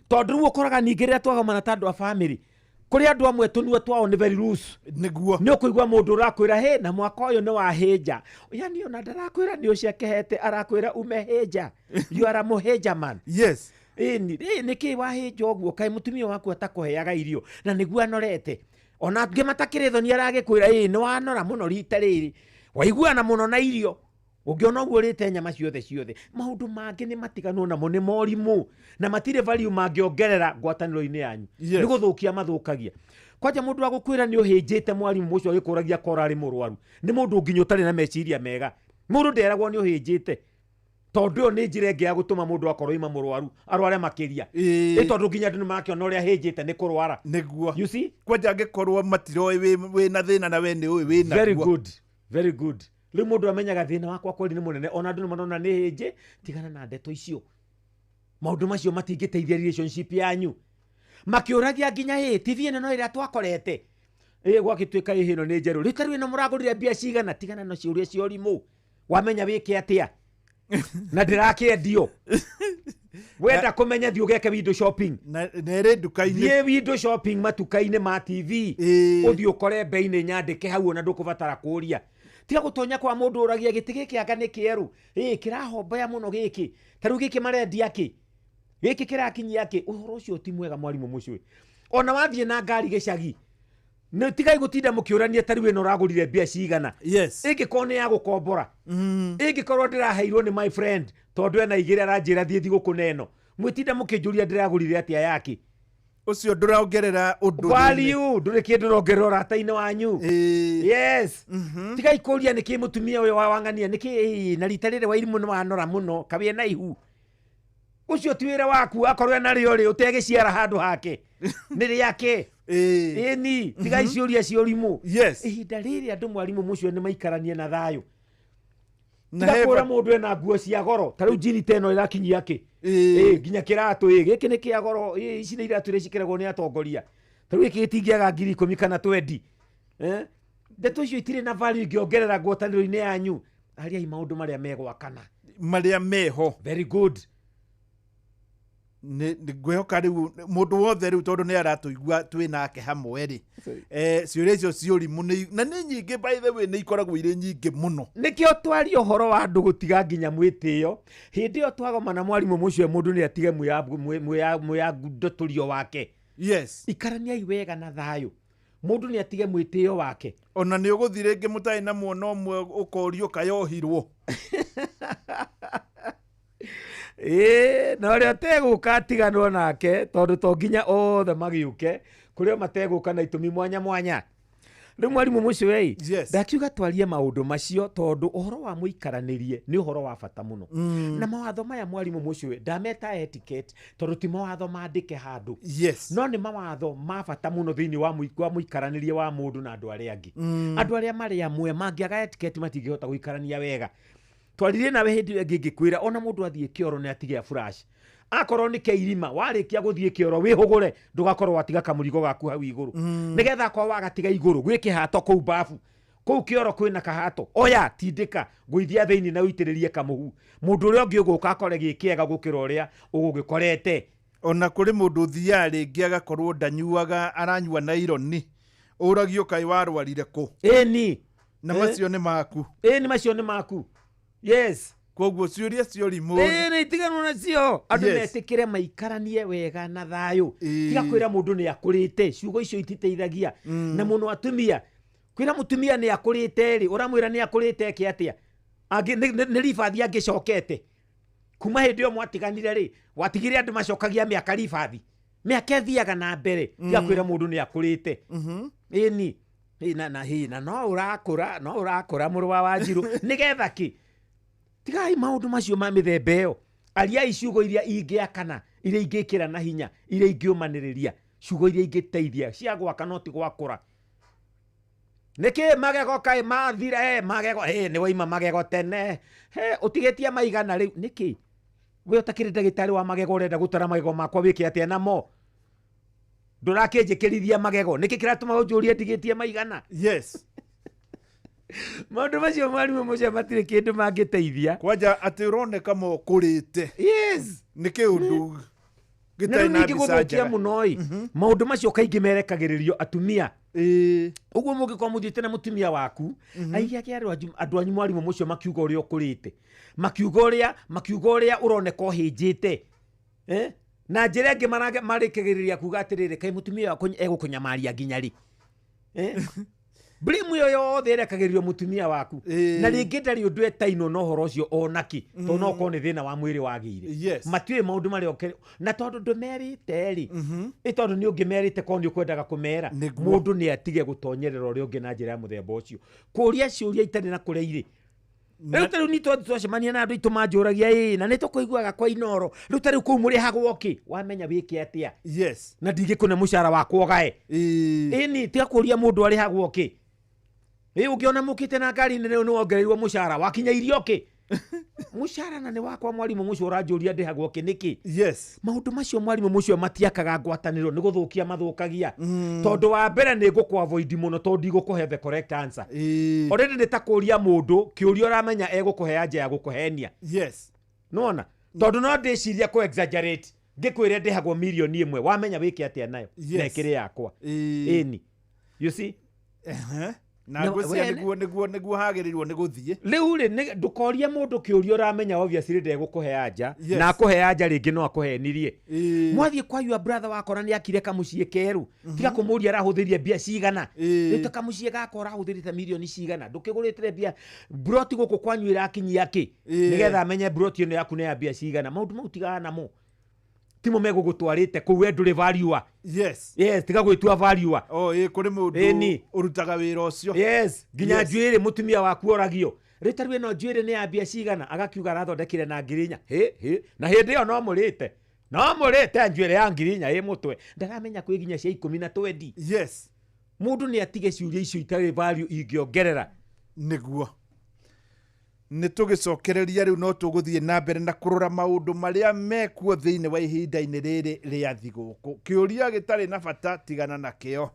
tondu rĩu ũkoraga ningĩ rĩrĩa twagomana ta andũ a family kuri andu amwe tunua twao ni very loose niguo ni ukuigwa mundu urakwira he na mwaka uyu ni wahinja yani ona ndarakwira ni uciakehete arakwira umehinja you are a muhinja man yes ni ki wahinja oguo kai mutumia waku atakuheaga irio na niguo anorete ona ngi matakire ni aragikwira ni wanora muno rita riri waiguana muno na irio ungiona uguo rite nyama ciothe maundu mangi ni matiganu namo ni morimu na matire value mangiongerera ngwataniro-ini yanyu ni guthukia mathukagia kwaja mundu agukwira ni uhinjite mwarimu mucio agikuragia korari murwaru ni mundu nginya utari na meciria mega mundu nderagwo ni uhinjite tondu yo ni njire ngi ya gutuma mundu akorwo ima murwaru arware makiria tondu nginya andu makiona uria hinjite ni kurwara niguo you see kwaja angikorwo matiroi we na thina na we ni uyu we na very good Rĩu mũndũ amenyaga thĩna wakwa kweli nĩ mũnene ona andũ nĩmarona nĩ hĩnjĩ tigana na ndeto icio maũndũ macio matingĩteithia relationship yanyu makĩũragia nginya TV ĩno no ĩrĩa twakorete gwagĩtuĩka ĩno nĩ njerũ rĩu tarĩ ĩno mũragũrire mbia cigana tigana na ciũria cia ũrimũ wamenya wĩke atĩa na ndĩrakĩendio wenda kũmenya thiĩ ũgeke window shopping na ĩrĩ nduka-inĩ thiĩ window shopping matuka-inĩ ma TV ũthiĩ ũkore bei-inĩ nyandĩke hau ona ndũkũbatara kũũria tiga gutonya kwa mundu uragia giti giki anga ni kieru kirahomboya muno giki taru giki marendia ki giki kirakinyia ki uhoro ucio ti mwega mwarimu mucio ona wathie na ngari gicagi ni tiga gutinda mukiurania taru ino ragurire mbia cigana yes ingikone ya gukombora ingikorwo ndiraheirwo ni my friend tondu ena igire aranjira thie thiguku neno mwitinda mukinjuria ndiragurire atia yaki ucio nduraongerera undu value nduri kindu rongerera rata-ini wanyu yes tiga ikuria niki mutumia uyu wawangania niki na rita rire wa irimu ni wanora muno kabie na ihu ucio tiwira waku akorwo na rio ri utegiciara handu hake niri yake ni tiga iciuria ciorimu yes ihinda riri andu mwarimu mucio ni maikaranie na thayo na kura mundu ena nguo cia goro ta riu jini teno irakinyia ki nginya kiratu giki ni kia goro ici ni iratu iri cikiragwo ni atongoria ta riu giki gitingiaga 10,000 kana 20 ndeto icio itire na value ingiongerera ngwataniro-ini yanyu ariai maundu maria megwakana maria meho very good ni ngwehoka riu mundu wothe riu tondu ni aratuigua twi nake hamwe ri ciuria icio ciurimu na ni nyingi by the way ni ikoragwo iri nyingi muno nikio twari uhoro wa andu gutiga nginya mwitio hindi yo twagomana mwarimu mucio mundu ni atige muya ndoturio wake yes ikarania iwega na thayo mundu ni atige mwitio wake ona ni uguthire ngi mutai na muono omwe ukorio kayohirwo na ria teguka tiganwo nake tondu to nginya othe magiuke kurio mateguka na itumi mwanya riu mwarimu mucio ndakiuga twarie maundu macio tondu uhoro wa muikaranirie ni uhoro wa bata muno na mawatho maya mwarimu mucio ndameta etiquette tondu ti mawatho mandike handu yes no ni mawatho ma bata muno thiini wa muikaranirie wa mundu na andu aria angi andu aria mari amwe mangiaga etiquette matingihota guikarania wega twaririe nawe hindi ĩngĩ ngĩkwĩra ona mũndũ athiĩ kĩoro nĩ atige flash akorwo nĩ kĩirima warĩkia gũthiĩ kĩoro wĩhũgũre ndũgakorwo watiga kamũrigo gaku hau igũrũ nĩgetha kwa wagatiga igũrũ gwĩ kĩhato kũu bafu kũu kĩoro kwĩna kahato oya tindĩka gũithia thĩinĩ na ũitĩrĩrie kamũhu mũndũ ũrĩa ũngĩ ũgũka akore gĩ kĩega gũkĩra ũrĩa ũgũgĩkorete ona kũrĩ mũndũ ũthiaga rĩngĩ agakorwo ndanyuaga aranyua na ironi ũragio kaĩ warwarire kũ ĩni na macio nĩ maku ĩni macio nĩ maku yes koguo ciuria ciorimu ni tiganu nacio andu metikire maikaranie wega na thayo tiga kwira mundu ni akurite ciugo icio ititeithagia na muno atumia kwira mutumia ni akurite ri uramwira ni akurite ki atia angi ni rifathi angicokete kuma hindi yo mwatiganire ri watigire andu macokagia miaka rifathi miaka ethiaga na mbere tiga kwira mundu ni akurite ni na no urakura muru wa Wanjiru nigetha ki tigai maundu macio ma mithemba iyo aria iciugo iria ingiakana iria ingikira na hinya iria ingiumaniriria ciugo iria ingiteithia cia gwaka no ti gwakura niki magego kai mathire magego ni waima magego tene utigetia maigana riu niki we utakire ndagitari wa magego urenda gutara magego makwa wiki atia namo ndurakinjikirithia magego niki kiratuma unjurie ndigetie maigana yes maundu macio mwarimu mucio matire kindu mangiteithia kwanja ati uroneka mo kurite yes niki undu Gĩtarĩ na mbica njega. Mũnoi maũndũ macio kaingĩ merekagĩrĩrio atumia. Ũguo mũngĩkorwo mũthiĩte na mũtumia waku aigage andũ anyu mwarimũ mũcio makiuga ũrĩa ũkũrĩte, makiuga ũrĩa ũroneka ũhĩnjĩte, na njĩra ĩngĩ marĩkagĩrĩria kuga atĩrĩrĩ kaĩ mũtumia waku egũkũnyamaria nginya rĩ. Blame yo yothe ĩrekagĩrĩrio mũtumia waku, na rĩngĩ ndarĩ ũndũ etaino no horo ũcio onaki to no korwo nĩ thĩna wa mwĩrĩ wagĩire. Matiũĩ maũndũ marĩa na tondũ ndũmerĩte rĩ, tondũ nĩ ũngĩmerĩte korwo nĩ ũkwendaga kũmera, mũndũ nĩ atige gũtonyerera ũrĩa ũngĩ na njĩra ya mũthemba ũcio, kũũria ciũria itarĩ na kũrĩa irĩ. Rĩu tarĩu nĩ twacemania na andũ aitũ manjũragia na nĩ tũkũiguaga kwa Inoro, rĩu tarĩu kũu mũrĩhagwo kĩ, wamenya wĩke atĩa na ndingĩkũne mũcara wakwa ũgae. Ĩni tiga kũũria mũndũ arĩhagwo kĩ. Ũngĩona mũkĩte na ngari nene nĩ wongereirwo mũcara, wakinya irio kĩ. Mũcara na nĩ wakwa mwarimũ mũcio ũranjũria ndĩhagwo kĩ nĩkĩ. Maũndũ macio mwarimũ mũcio matiakaga ngwatanĩro, nĩ gũthũkia mathũkagia. Tondũ wa mbere nĩ ngũkũ-avoid mũno tondũ ndigũkũhe the correct answer. Already nĩ ta kũũria mũndũ kĩũria ũramenya egũkũhe anja ya gũkũhenia. Nona tondũ no ndĩciria kũ exaggerate ngĩkwĩre ndĩhagwo milioni 1 wamenya wĩke atĩa nayo na ĩkĩrĩ yakwa. Ĩni you see. Na nĩguo hagĩrĩirwo nĩ gũthiĩ. Rĩu rĩ ndũkoria mũndũ kĩũria ũramenya obviously ndegũkũhe anja, na akũhe anja rĩngĩ no akũhenirie. Mwathiĩ kwa your brother wakora nĩ akire kamũciĩ keru, tiga kũmũria arahũthĩria mbia cigana. Rĩu ta kamũciĩ gako arahũthĩrĩte milioni cigana, ndũkĩgũrĩtire mbia broti gũkũ kwanyu ĩrakinyia kĩ, nĩgetha amenye broti ĩno yaku nĩ ya mbia cigana. Maũndũ mau tigaga namo, timo megũgũtwarĩte kũu we ndũrĩ value. Tiga gwĩtua value. Kũrĩ mũndũ ũrutaga wĩra ũcio. Nginya njuĩrĩ mũtumia waku oragio. Rĩu tarĩu ĩno njuĩrĩ nĩ ya mbia cigana, agakiuga arathondekire na 4,000. Na hĩndĩ ĩyo no mũrĩte njuĩrĩ ya 4,000 mũtwe, ndaramenya kwĩ nginya cia 10 na 20. Mũndũ nĩ atige ciũria icio itarĩ value ingĩongerera. Nĩguo nĩ tũgĩcokereria rĩu no tũgũthiĩ na mbere na kũrora maũndũ marĩa mekuo thĩinĩ wa ihinda-inĩ rĩrĩ rĩa thigũkũ. Kĩũria gĩtarĩ na bata tigana nakĩo.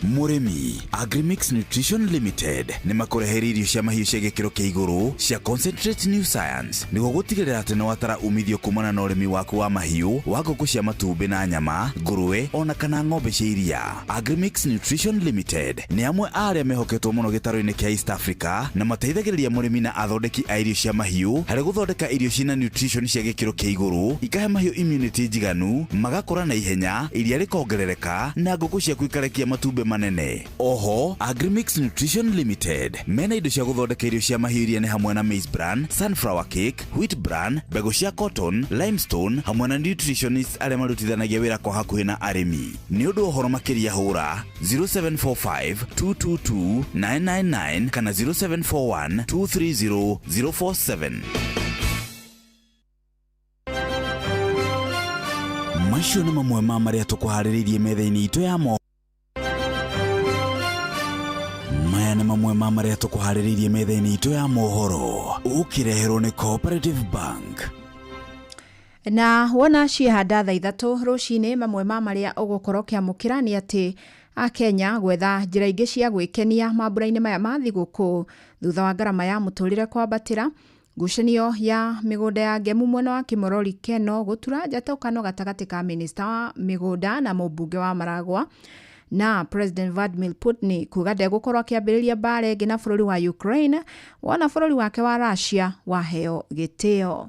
Mũrĩmi Agrimix Nutrition Limited nĩ makũreheire irio cia mahiũ cia gĩkĩro kĩa igũrũ cia Concentrate New Science nĩguo gũtigĩrĩra atĩ nĩ watara umithio kumana na ũrĩmi waku wa mahiũ wa ngũkũ cia matumbĩ na nyama, ngũrũwe ona kana ng'ombe cia iria. Agrimix Nutrition Limited nĩ amwe a arĩa mehoketwo mũno gĩtarũ-inĩ kĩa East Africa na mateithagĩrĩria mũrĩmi na athondeki a irio cia mahiũ harĩ gũthondeka irio cina nutrition cia gĩkĩro kĩa igũrũ, ikahe mahiũ immunity njiganu, magakũra na ihenya, iria rĩkongerereka na ngũkũ ciaku ikarekia matumbĩ manene. Oho, Agrimix Nutrition Limited mena indo cia gũthondeka irio cia mahiũ iria nĩ hamwe na maize bran, sunflower cake, wheat bran, mbegũ cia cotton, limestone hamwe na nutritionists arĩa marutithanagia wĩra kwa hakuhĩ na arĩmi. Nĩ ũndũ ũhoro makĩria hũra 0745 222 999 kana 0741 230 047. Macio nĩ mamwe ma marĩa tũkũharĩrĩirie metha-inĩ itũ ya mo. Maya nĩ mamwe ma marĩa tũkũharĩrĩirie metha-inĩ itũ ya mohoro, ũkĩreherwo nĩ Cooperative Bank. Na wona ciehanda thaa 3 rũcinĩ, mamwe ma marĩa ũgũkorwo kĩamũkĩra nĩ atĩ Akenya gwetha njĩra ingĩ cia gwĩkenia mambura-inĩ maya ma thigũkũ thutha wa ngarama ya mũtũrĩre kwambatĩra. Ngucanio ya mĩgũnda ya ngemu mwena wa Kĩmorori Keno gũtura njatũkano gatagatĩ ka minista wa mĩgũnda na mũmbunge wa Maragwa, na President Vladimir Putin kuga ndegũkorwo akĩambĩrĩria mbara ĩngĩ na bũrũri wa Ukraine wona bũrũri wake wa Russia waheo gĩtĩo.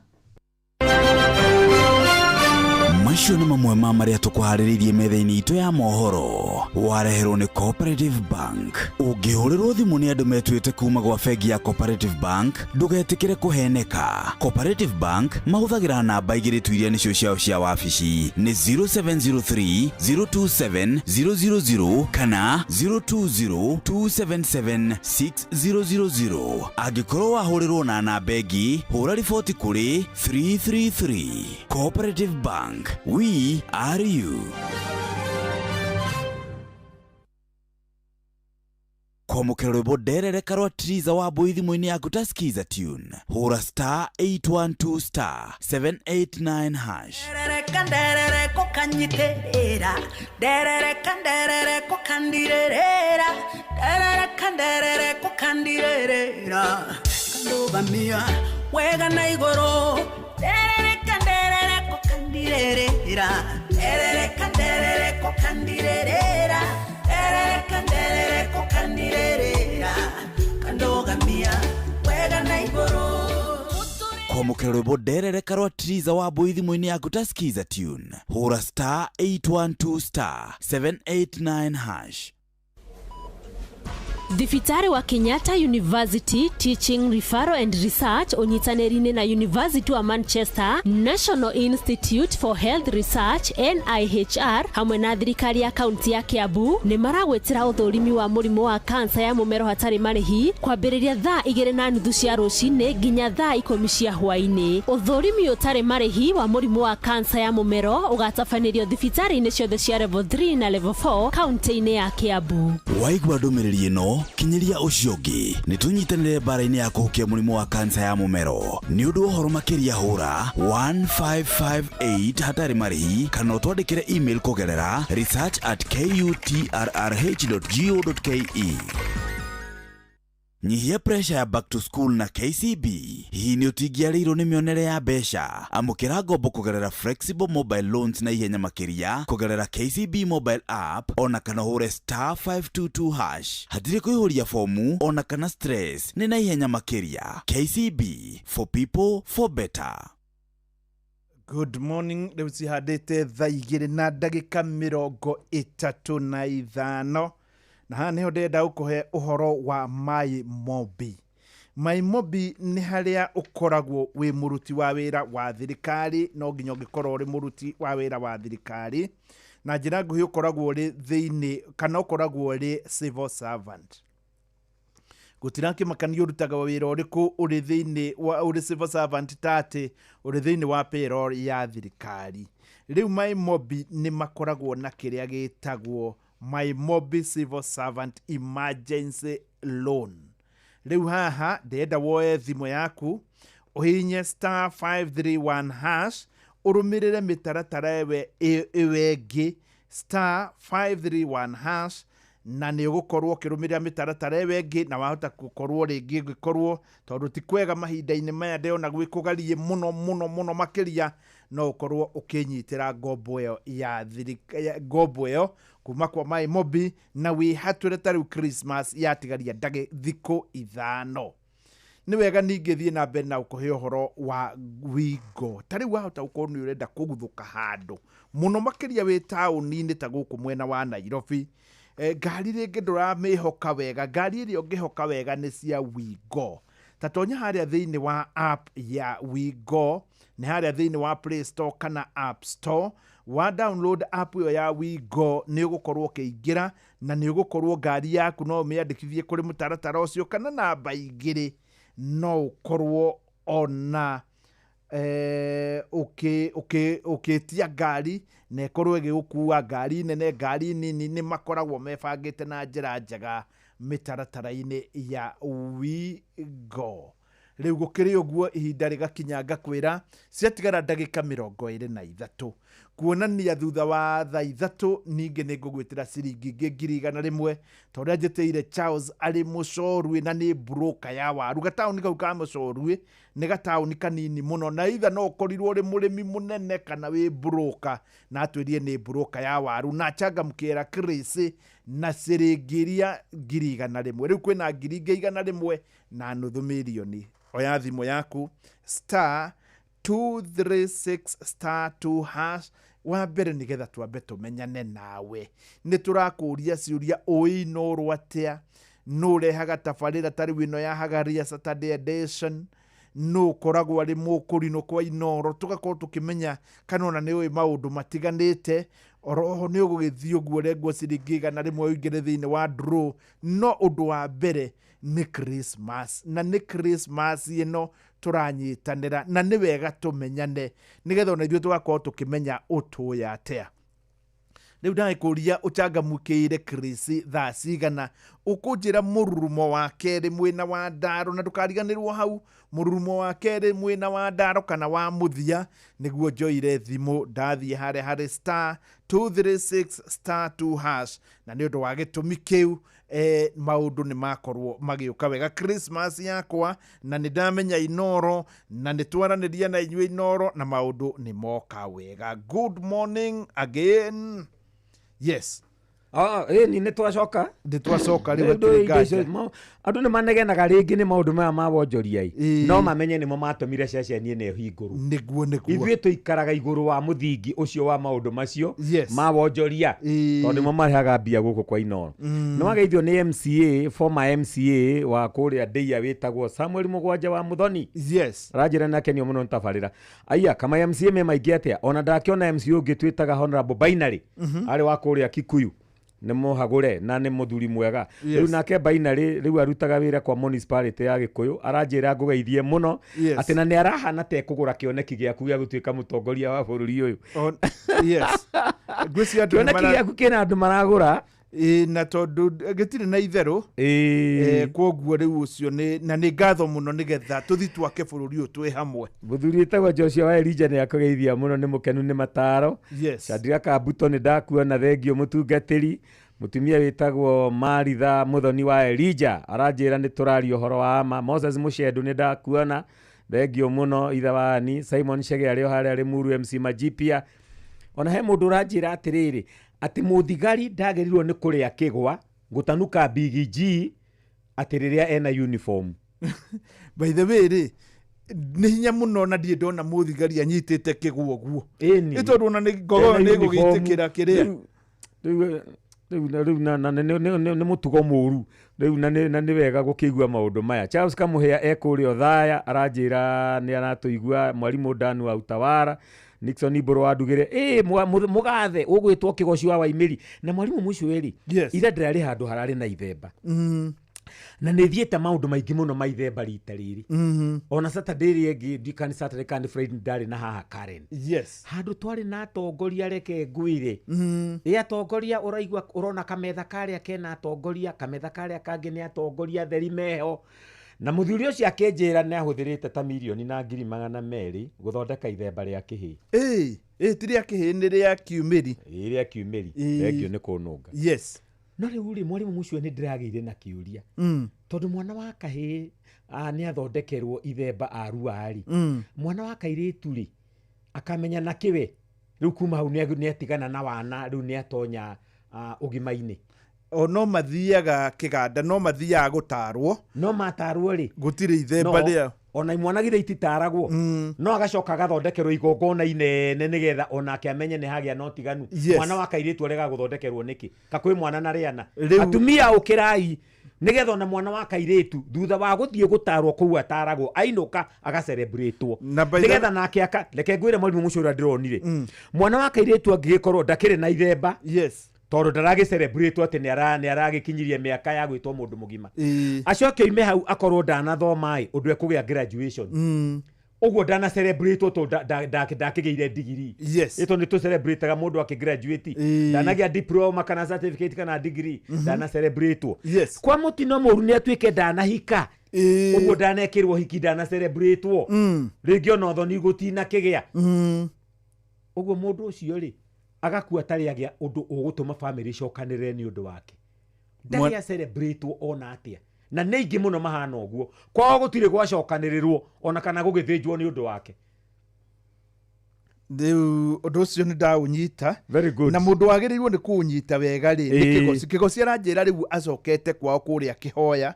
Macio nĩ mamwe ma marĩa tũkũharĩrĩirie metha-inĩ itũ ya mohoro, wareherwo nĩ Cooperative Bank. Ũngĩhũrĩrwo thimũ nĩ andũ metuĩte kuma gwa bengi ya Cooperative Bank, ndũgetĩkĩre kũheneka. Cooperative Bank mahũthagĩra namba igĩrĩ tu iria nĩcio ciao cia wabici, nĩ 0703 027 000 kana 020 277 6000. Angĩkorwo wahũrĩrwo na namba ĩngĩ, hũra riboti kũrĩ 333. Cooperative Bank, we are you. Kwamũkĩra rwĩmbo nderereka rwa Triza wa Mbũi thimũ-inĩ yaku ta skiza tune, hũra star 812 star 789 hash. Nderere kukanyiterera, nderere kukandirerera, nderere kukandirerera, kandubamia wega na igoro, nderere kukandirerera. Nderereka nderereko kandirerera. Nderereka nderereko kandirerera. Kandogamia wega na iguru. Kwamukira rwimbo nderereka rwa Triza wa Boy thimũ-inĩ yaku ta skiza tune. Hũra star 812 star 789 hash. Thibitari wa Kenyatta University Teaching Referral and Research unyitanĩri-inĩ na University wa Manchester, National Institute for Health Research NIHR hamwe na thirikari ya kaunti ya Kiambu nĩ maragwetera ũthũrimi wa mũrimũ wa kansa ya mũmero hatarĩ marĩhi kwambĩrĩria thaa 2:30 cia rũcinĩ nginya thaa 10 cia hwaĩ-inĩ. Ũthũrimi ũtarĩ marĩhi wa mũrimũ wa kansa ya mũmero ũgatabanĩrio thibitari-inĩ ciothe cia level 3 na level 4 kaunti-inĩ ya Kiambu. Waigua ndũmĩrĩri ĩno kinyiria ũcio ũngĩ nĩ tũnyitanĩre mbara-inĩ ya kũhukia mũrimũ wa kansa ya mũmero. Nĩ ũndũ ũhoro makĩria hũra 1558 hatarĩ marĩhi kana ũtwandĩkĩre email kũgerera research@kutrrh.go.ke. Nyihia pressure ya back to school na KCB. Hii ni ũtingiarĩirwo nĩ mĩonere ya mbeca. Amũkĩra ngombo kũgerera flexible mobile loans na ihenya makĩria kũgerera KCB mobile app ona kana hũre star 522 hash. Hatirĩ kũihũria fomu ona kana stress, nĩ na ihenya makĩria. KCB, for people for better. Good morning. Rĩu cihandĩte thaa 2:35 na haha nĩho ndenda gũkũhe ũhoro wa MyMobi. MyMobi nĩ harĩa ũkoragwo wĩ mũruti wa wĩra wa thirikari, no nginya ũngĩkorwo ũrĩ mũruti wa wĩra wa thirikari, na njĩra nguhĩ ũkoragwo ũrĩ thĩinĩ kana ũkoragwo ũrĩ civil servant. Gũtirakĩmakania ũrutaga wĩra ũrĩkũ ũrĩ thĩinĩ wa ũrĩ civil servant tate ũrĩ thĩinĩ wa payroll ya thirikari. Rĩu MyMobi nĩ makoragwo na kĩrĩa gĩtagwo MyMobi Civil Servant Emergency Loan. Rĩu haha ndenda woe thimũ yaku ũhihinye star 531 hash ũrũmĩrĩre mĩtaratara ĩwengĩ star 531 hash na nĩ ũgũkorwo ũkĩrũmĩrĩra mĩtaratara ĩwengĩ na wahota gũkorwo rĩngĩ ũngĩkorwo tondũ ti kwega mahinda-inĩ maya ndĩona gwĩkũgarie mũno makĩria no ũkorwo ũkĩnyitĩra ngombo ĩyo ya ngombo ĩyo kuma kwa MyMobi na wĩhatũre ta rĩu Christmas yatigaria thikũ 5. Nĩ wega ningĩ thiĩ na mbere na ũkũhe ũhoro wa Wingo. Ta rĩu wahota gũkorwo nĩ ũrenda kũguthũka handũ mũno makĩria wĩ taũni-inĩ ta gũkũ mwena wa Nairobi. Ngari rĩngĩ ndũramĩhoka wega, ngari ĩrĩa ũngĩhoka wega nĩ cia Wingo. Ta tonya harĩa thĩinĩ wa app ya Wingo, nĩ harĩa thĩinĩ wa Play Store kana App Store. Wa download app ĩyo ya Wingo nĩ ũgũkorwo ũkĩingĩra na nĩ ũgũkorwo ngari yaku no ũmĩandĩkithie kũrĩ mũtaratara ũcio kana namba igĩrĩ no ũkorwo ona ũkĩtia ngari na ĩkorwo ĩgĩgũkua. Ngari nene ngari nini nĩ makoragwo mebangĩte na njĩra njega mĩtaratara-inĩ ya Wingo. Rĩu gũkĩrĩ ũguo ihinda rĩgakinya ngakwĩra ciatigara ndagĩka 23 kuonania thutha wa thaa 3 ningĩ nĩ ngũgwĩtĩra ciringi ngiri 100 tondũ njĩtĩire Charles arĩ Mũcorwe na nĩ broker ya waru. Gataũni kau ka Mũcorwe nĩ gataũni kanini mũno na itha no ũkorirwo ũrĩ mũrĩmi mũnene kana wĩ broker na atwĩrie nĩ broker ya waru na changamkĩra Chris na ciringi iria ngiri 100. Rĩu kwĩna ngiri 100 na nuthu milioni. Oya thimũ yaku star 236 star 2 hash wa mbere nĩgetha twambe tũmenyane nawe. Nĩ tũrakũria ciũria ũinũrwo atĩa, nũ ũrehaga tabarĩra ta rĩu ĩno ya Hagaria Saturday edition, nũ ũkoragwo arĩ mũkũrinũ kwa Inoro, tũgakorwo tũkĩmenya kana ona nĩ ũĩ maũndũ matiganĩte. Oroho nĩ ũgũgĩthiĩ ũguo ũrengwo ciringi 100 ũingĩre thĩinĩ wa draw. No ũndũ wa mbere nĩ Christmas na nĩ Christmas ĩno tũranyitanĩra na nĩ wega tũmenyane nĩgetha ona ithuĩ tũgakorwo tũkĩmenya ũtũya atĩa. Rĩu ndagĩkũria ũchangamũkĩire Chris thaa cigana, ũkũnjĩra mũrurumo wa kerĩ mwena wa Ndaro na ndũkariganĩrwo hau mũrurumo wa kerĩ mwena wa Ndaro kana wa mũthia niguo njoire thimu ndathie harä star 236 star 2 hash na nä å ndå wa gä tå mi kä u maundu nĩ makorwo magĩũka wega Christmas yakwa na nĩ ndamenya Inoro na nĩ twaranĩria na inyuĩ Inoro na maundu nĩ moka wega. Good morning again. Yes. Ni nĩ twacoka rĩu tũrĩngaca andũ nĩ manegenaga rĩngĩ nĩ maũndũ maya ma wonjoria no mamenye nĩmo matũmire ceceni ĩno hingũrũ nĩguo ithuĩ tũikaraga igũrũ wa mũthingi ũcio wa maũndũ macio Yes. ma wonjoria tondũ nĩmo marehaga mbia gũkũ kwa Inoro. Nĩ wageithio nĩ MCA former MCA wa kũrĩa Ndeia wĩtagwo Samuel Mũgwanja wa Muthoni. Yes. Ranjĩra nĩ akenio mũno nĩ tabarĩra aya kama MCA me maingĩ atĩa ona ndakĩona MCA ũngĩ twĩtaga Honorable Binary arĩ wa kũrĩa Kikuyu nĩ mũhagũre na nĩ mũthuri mwega. Rĩu nake Binary rĩu arutaga wĩra kwa municipality ya Gĩkũyũ aranjĩra ngũgeithie mũno atĩ na nĩ arahana ta kũgũra kĩoneki gĩaku gĩa gũtuĩka mũtongoria wa bũrũri ũyũ. Yes. Kĩoneki gĩaku kĩna andũ maragũra na tondũ gĩtirĩ na itherũ kwoguo rĩu ũcio na nĩ ngatho mũno nĩgetha tũthi twake bũrũri ũyũ twĩ hamwe. Mũthuri wĩtagwo Joshua wa Elijah nĩ akũgeithia mũno nĩ mũkenu nĩ mataro. Shadrack Kabuto nĩ ndakuona thengio mũtungatĩri. Mũtumia wĩtagwo Maritha Muthoni wa Elijah aranjĩra nĩ tũraria ũhoro wa ama. Moses Mũcendu nĩ ndakuona thengio mũno ithe wa Ani. Simon Chege arĩ o harĩa arĩ Muru MC Majipia. Ona he mũndũ ũranjĩra atĩrĩrĩ atĩ mũthigari ndagerirwo nĩ kũrĩa kĩgwa gũtanuka Big G atĩ rĩrĩa ena uniform. By the way nĩ hinya mũno na ndiĩ ndona mũthigari anyitĩte kĩgwa ũguo. Nĩ tondũ ona ngogo nĩ gũgĩtĩkĩra kĩrĩa rĩu nĩ mũtugo mũru rĩu na nĩ wega gũkĩigua maũndũ maya. Charles Kamuhĩa ekũrĩa Othaya aranjĩra nĩ aratũigua Mwarimũ Danu wa Utawara. Nixon Iboro wa Ndugĩre mũgathe ũgwĩtwo Kĩgoci wa Waimĩri na Mwarimũ Mũcũĩ ira ndĩrarĩ handũ hararĩ na ithemba na nĩ thiĩte maũndũ maingĩ mũno ma ithemba rita rĩrĩ ona Saturday rĩngĩ ndikani Saturday kandi Friday ndarĩ na haha Karen. Yes. Handũ twarĩ na atongoria reke ngwĩre atongoria ũraigua ũrona kametha karĩa kena atongoria kametha karĩa kangĩ nĩ atongoria theri meho na mũthuri ũcio akĩnjĩra nĩ ahũthĩrĩte ta mirioni na ngiri 200 gũthondeka ithemba rĩa kĩhĩ. Ti rĩa kĩhĩ nĩ rĩa kiumĩri. Rĩa kiumĩri thengio nĩ kũnũnga. Yes. No rĩu Mwarimũ Mũcũĩ nĩ ndĩragĩire na kĩũria tondũ mwana wa kahĩ nĩ athondekerwo ithemba aruarĩ mwana wa kairĩtu akamenya na kĩwe rĩu kuma hau nĩ atigana na wana rĩu nĩ atonya ũgima-inĩ. No mathiaga kĩganda no mathiaga gũtarwo no matarwo gũtirĩ ithemba rĩa ona mwana githe ititaragwo no agacoka agathondekerwo igongona inene nĩgetha onake amenye nĩ hagĩa no tiganu. Mwana wa kairĩtu arega gũthondekerwo nĩkĩ kakwĩ mwana na rĩana atumia ũkĩrai nĩgetha ona mwana wa kairĩtu thutha wa gũthiĩ gũtarwo kũu ataragwo ainũka agacelebratewo nĩgetha nake reke ngwĩre Mwarimũ Mũcũĩ ũrĩa ndĩronire mwana wa kairĩtu angĩgĩkorwo ndakĩrĩ na ithemba tondũ ndaragĩcelebrate atĩ nĩ aragĩkinyirie mĩaka ya gwĩtwo mũndũ mũgima acoke oime hau akorwo ndanathoma ũndũ ekũgĩa graduation ũguo ndana celebrate tondũ ndakĩgĩire degree. Ĩto nĩ tũcelebrataga mũndũ akĩgraduate ndanagĩa diploma kana certificate kana degree ndana celebrate kwa mũtino mũru nĩ atuĩke ndanahika ũguo ndanekĩrwo hiki ndana celebrate rĩngĩ ona ũthoni gũtina kĩgĩa ũguo mũndũ ũcio agakua tarĩ agĩa ũndũ ũgũtũma family cokanĩrĩre nĩ ũndũ wake ndarĩ celebrate ona atĩa na nĩ ingĩ mũno mahana ũguo kwao gũtirĩ gwacokanĩrĩrwo ona kana gũgĩthĩnjwo nĩ ũndũ wake. Rĩu ũndũ ũcio nĩ ndaũnyita na mũndũ wagĩrĩirwo nĩ kũũnyita wega Kĩgoci aranjĩra rĩu acokete kwao kũrĩa Kĩhoya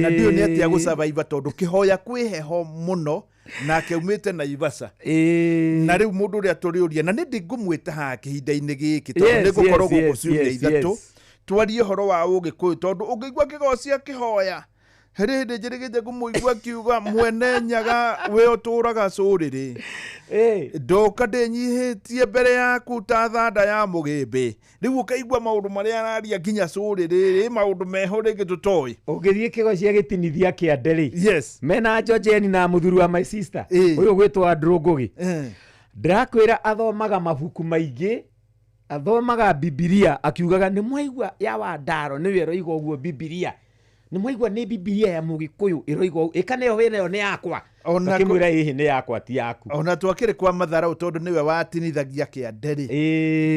na ndiũ nĩ atĩa gũsurvive tondũ Kĩhoya kwĩ heho mũno nake umĩte Naivasha na rĩu mũndũ ũrĩa tũrĩũria na nĩ ndingũmwĩta haha kĩhinda-inĩ gĩkĩ tondũ nĩ gũkorwo gũkũ ciumia ithatũ twarie ũhoro wa Ũgĩkũyũ tondũ ũngĩigua Kĩgoci akĩhoya harĩ hĩndĩ njĩrĩgĩte kũmũigua kiuga mwene Nyaga we ũtũraga Cũrĩrĩ ndoka ndĩnyihĩtie mbere yaku ta thanda ya mũgĩmbĩ rĩu ũkaigua maũndũ marĩa araria nginya Cũrĩrĩ maũndũ meho rĩngĩ tũtoĩ ũngĩthiĩ Kĩgoci agĩtinithia kĩande mena Jojeni na mũthuri wa my sister ũyũ gwĩtwo Andrew Ngũgĩ ndĩrakwĩra athomaga mabuku maingĩ athomaga Bibilia akiugaga nĩ mwaigua ya Wandaro nĩwe roiga ũguo Bibilia nĩ mwaigua nĩ Bibilia ya Mũgĩkũyũ ĩroiga ĩka nĩyo wĩra ĩyo nĩ yakwa akimwira hihi ni yakwa ti yaku. Ona twakire kwa Matharau tondu niwe watinithagia kianderi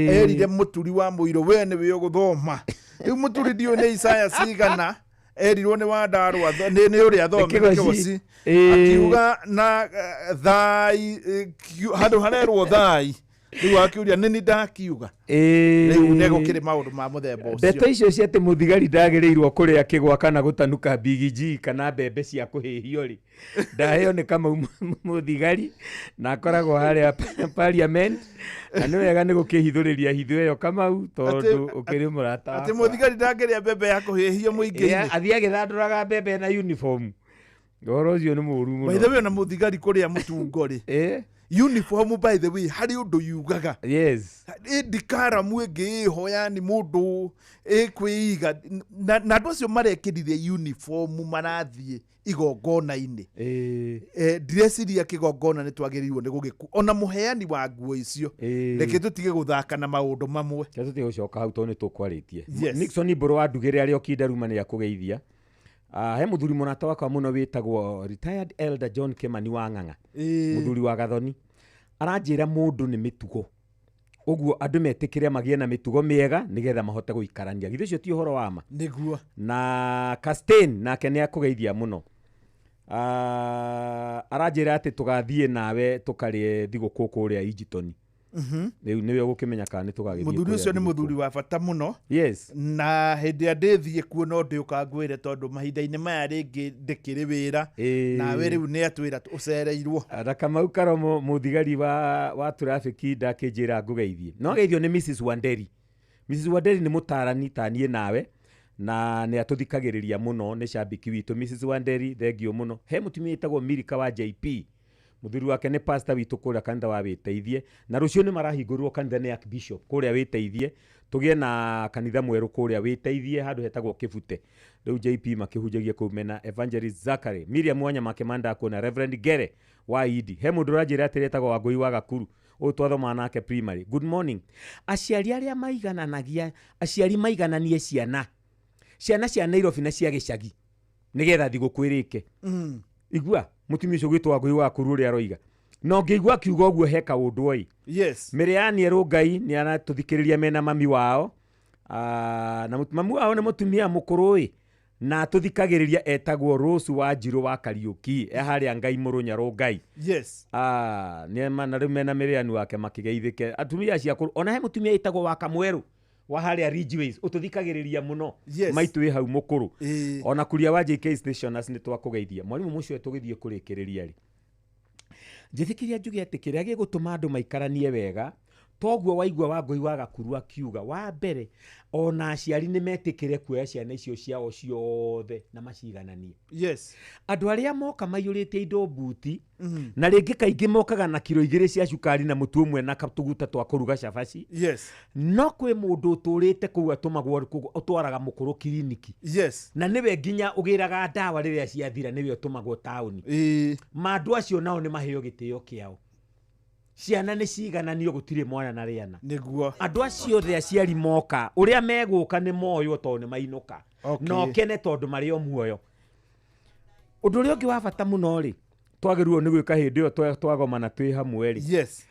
erire muturi wa muiro we niwe uguthoma riu muturi dio ni Isaya cigana erirwo ni Wandarwa ni uria thomire Kigoci akiuga na thai handu harerwo thai riu akiuria nini ndakiuga riu nego kire maundu ma muthemba ucio. Ndeto icio cia ati muthigari ndagirirwo kuria kigwa kana gutanuka bigiji kana mbembe cia kuhihio ri ndaheo ni kama muthigari na akoragwo haria parliament na ni wega ni gukihithuriria hitho iyo Kamau tondu ukiri murata ati muthigari ndagiria mbembe ya kuhihio muingi-ini athia githanduraga mbembe na uniform ngoro ucio ni muru muno. By the way na muthigari kuria mutungori uniform by the way hari undu yugaga yes ndikara mwenge hoya ni mundu ekwiga na andu acio marekirire uniform marathie igongona-ini ndresiria kigongona ni twagirirwo ni gugiku ona muheani wa nguo icio reke tutige guthaka na maundu mamwe tutige gucoka hau tondu tukwaritie. Nixon Mburu wa Ndugire aria okinde ruma ni akugeithia he muthuri munata wakwa muno witagwo retired elder John Kimani wa Ng'ang'a muthuri wa Gathoni aranjira mundu ni mitugo uguo andu metikire magie na mitugo miega nigetha mahote guikarania githe cio ti uhoro wa ma niguo na Castain nake ni akugeithia muno aranjira ati tugathie nawe tukarie thiguku kuria Ijitoni riu niwe gukimenya kana tugagithie muthuri ucio ni muthuri wa bata muno yes na hindi ndithie kuo no ndiuka ngwire tondu mahinda-ini maya ringi ndikiri wira nawe riu ni atwira ucereirwo Kamau Karomo muthigari wa traffic ndakijira ngugeithie no geithio ni Mrs Wanderi. Mrs Wanderi ni mutarani tanie nawe na ni atuthikagiriria muno ni shabiki witu. Mrs Wanderi thengio muno. He mutumia itagwo Milika wa JP muthuri wake ni pastor witu kuria kanitha wa Witeithie na rucio ni marahingurwo kanitha ni Archbishop kuria Witeithie tugie na kanitha mweru kuria Witeithie handu hetagwo Kibute riu JP makihunjagia kumena Evangelist Zachary Miriam Mwanya makemanda kuna Reverend Gere wa Idi. He mundu ranjira atiretagwo Wangui wa Gakuru o twathoma nake primary. Good morning. Aciari aria maigananagia aciari maigananie ciana cia Nairobi na cia gicagi nigetha thigukwirike igua mutumia ucio gwitwa Wangui wa Gakuru ria roiga no ngeigua kiugo guo heka undu oi yes Miriani Erungai ni anatuthikiriria mena mami wao na mami wao ni mutumia mukuru na tuthikagiriria etagwo Rose wa Njiru wa Kariuki haria Ngai Murunya Rungai yes ni mana riu mena Miriani wake makigeithike atumia cia ona he mutumia etagwo wa Kamweru wa haria Ridgeways ututhikagiriria muno maitu wi hau mukuru ona kuria wa JK Stationers ni twakugeithia mwalimu mucio tugithie kurikiriria ri njithikiria njuge ati kiria gigutuma andu maikaranie wega toguo waigua Wangui wa Gakuru akiuga wa mbere ona aciari ni metikire kuoya ciana icio ciao ciothe na macigananie yes andu aria moka maiyuritie indo buti na ringi kaingi mokaga na kilo 2 cia cukari na mutu umwe na katuguta twa kuruga cabaci yes no kwi mundu uturite kuu atumagwo utwaraga mukuru kiriniki yes na niwe nginya ugiraga ndawa riria ciathira niwe utumagwo tauni mandu acio nao ni maheo gitio kiao ciana ni cigananio gutire mwana na riana niguo andu acio the aciari moka uria meguka ni moyo tondu ni mainuka no kene tondu mari o muoyo undu uri ungi wa bata muno ri twagirirwo ni gwika hindi iyo twagomana twi hamwe ri yes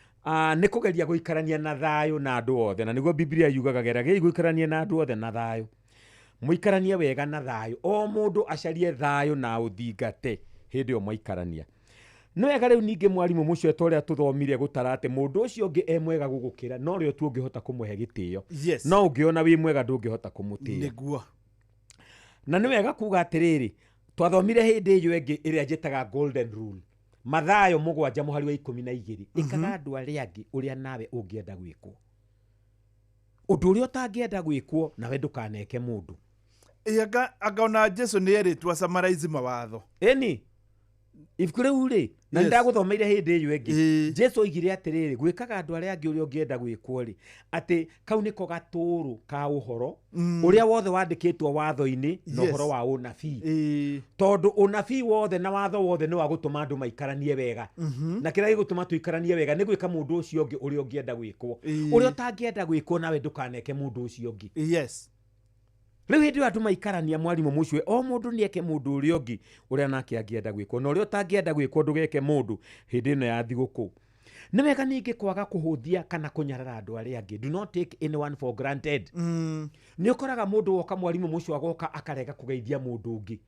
ni kugeria guikarania na thayo na andu othe na niguo Biblia yugaga geragei guikarania na andu othe na thayo muikaranie wega na thayo o mundu acarie thayo na uthingate hindi iyo muikarania no wega riu ninge mwarimu mucio etoria tuthomire gutarate mundu ucio ungi mwega gugukira no rio tu ungihota kumuhe gitio yes no ungiona wi mwega ndungihota kumutia niguo na ni wega kuga atiriri twathomire hindi iyo ingi iria njetaga golden rule mathayo 7 muhari wa 12 ikaga andu aria angi uria nawe ungienda gwikwo undu uria utangienda gwikwo nawe ndukaneke mundu anga ona Jesu ni eritwa summarize mawatho eni ibuku riu ri na ndaguthomeire hindi iyo ingi Jesu oigire atiriri gwikaga andu aria angi uria ungienda gwikwo ri ati kau niko gaturu ka uhoro uria wothe wandikitwo watho-ini no uhoro wa unabii tondu unabii wothe na watho wothe ni wa gutuma andu maikaranie wega na kira gigutuma tuikaranie wega ni gwika mundu ucio ungi uria ungienda gwikwo uria utangienda gwikwo nawe ndukaneke mundu ucio ungi yes Riu hindi andu maikarania mwarimu mucwe o mundu nieke mundu uria ungi uria nake angienda gwikwo na uria utangienda gwikwo ndugeke mundu hindi ino ya thiguku. Ni wega ningi kwaga kuhuthia kana kunyarara andu aria angi. Do not take anyone for granted. Ni ukoraga mundu woka mwarimu mucwe agoka akarega kugeithia mundu ungi.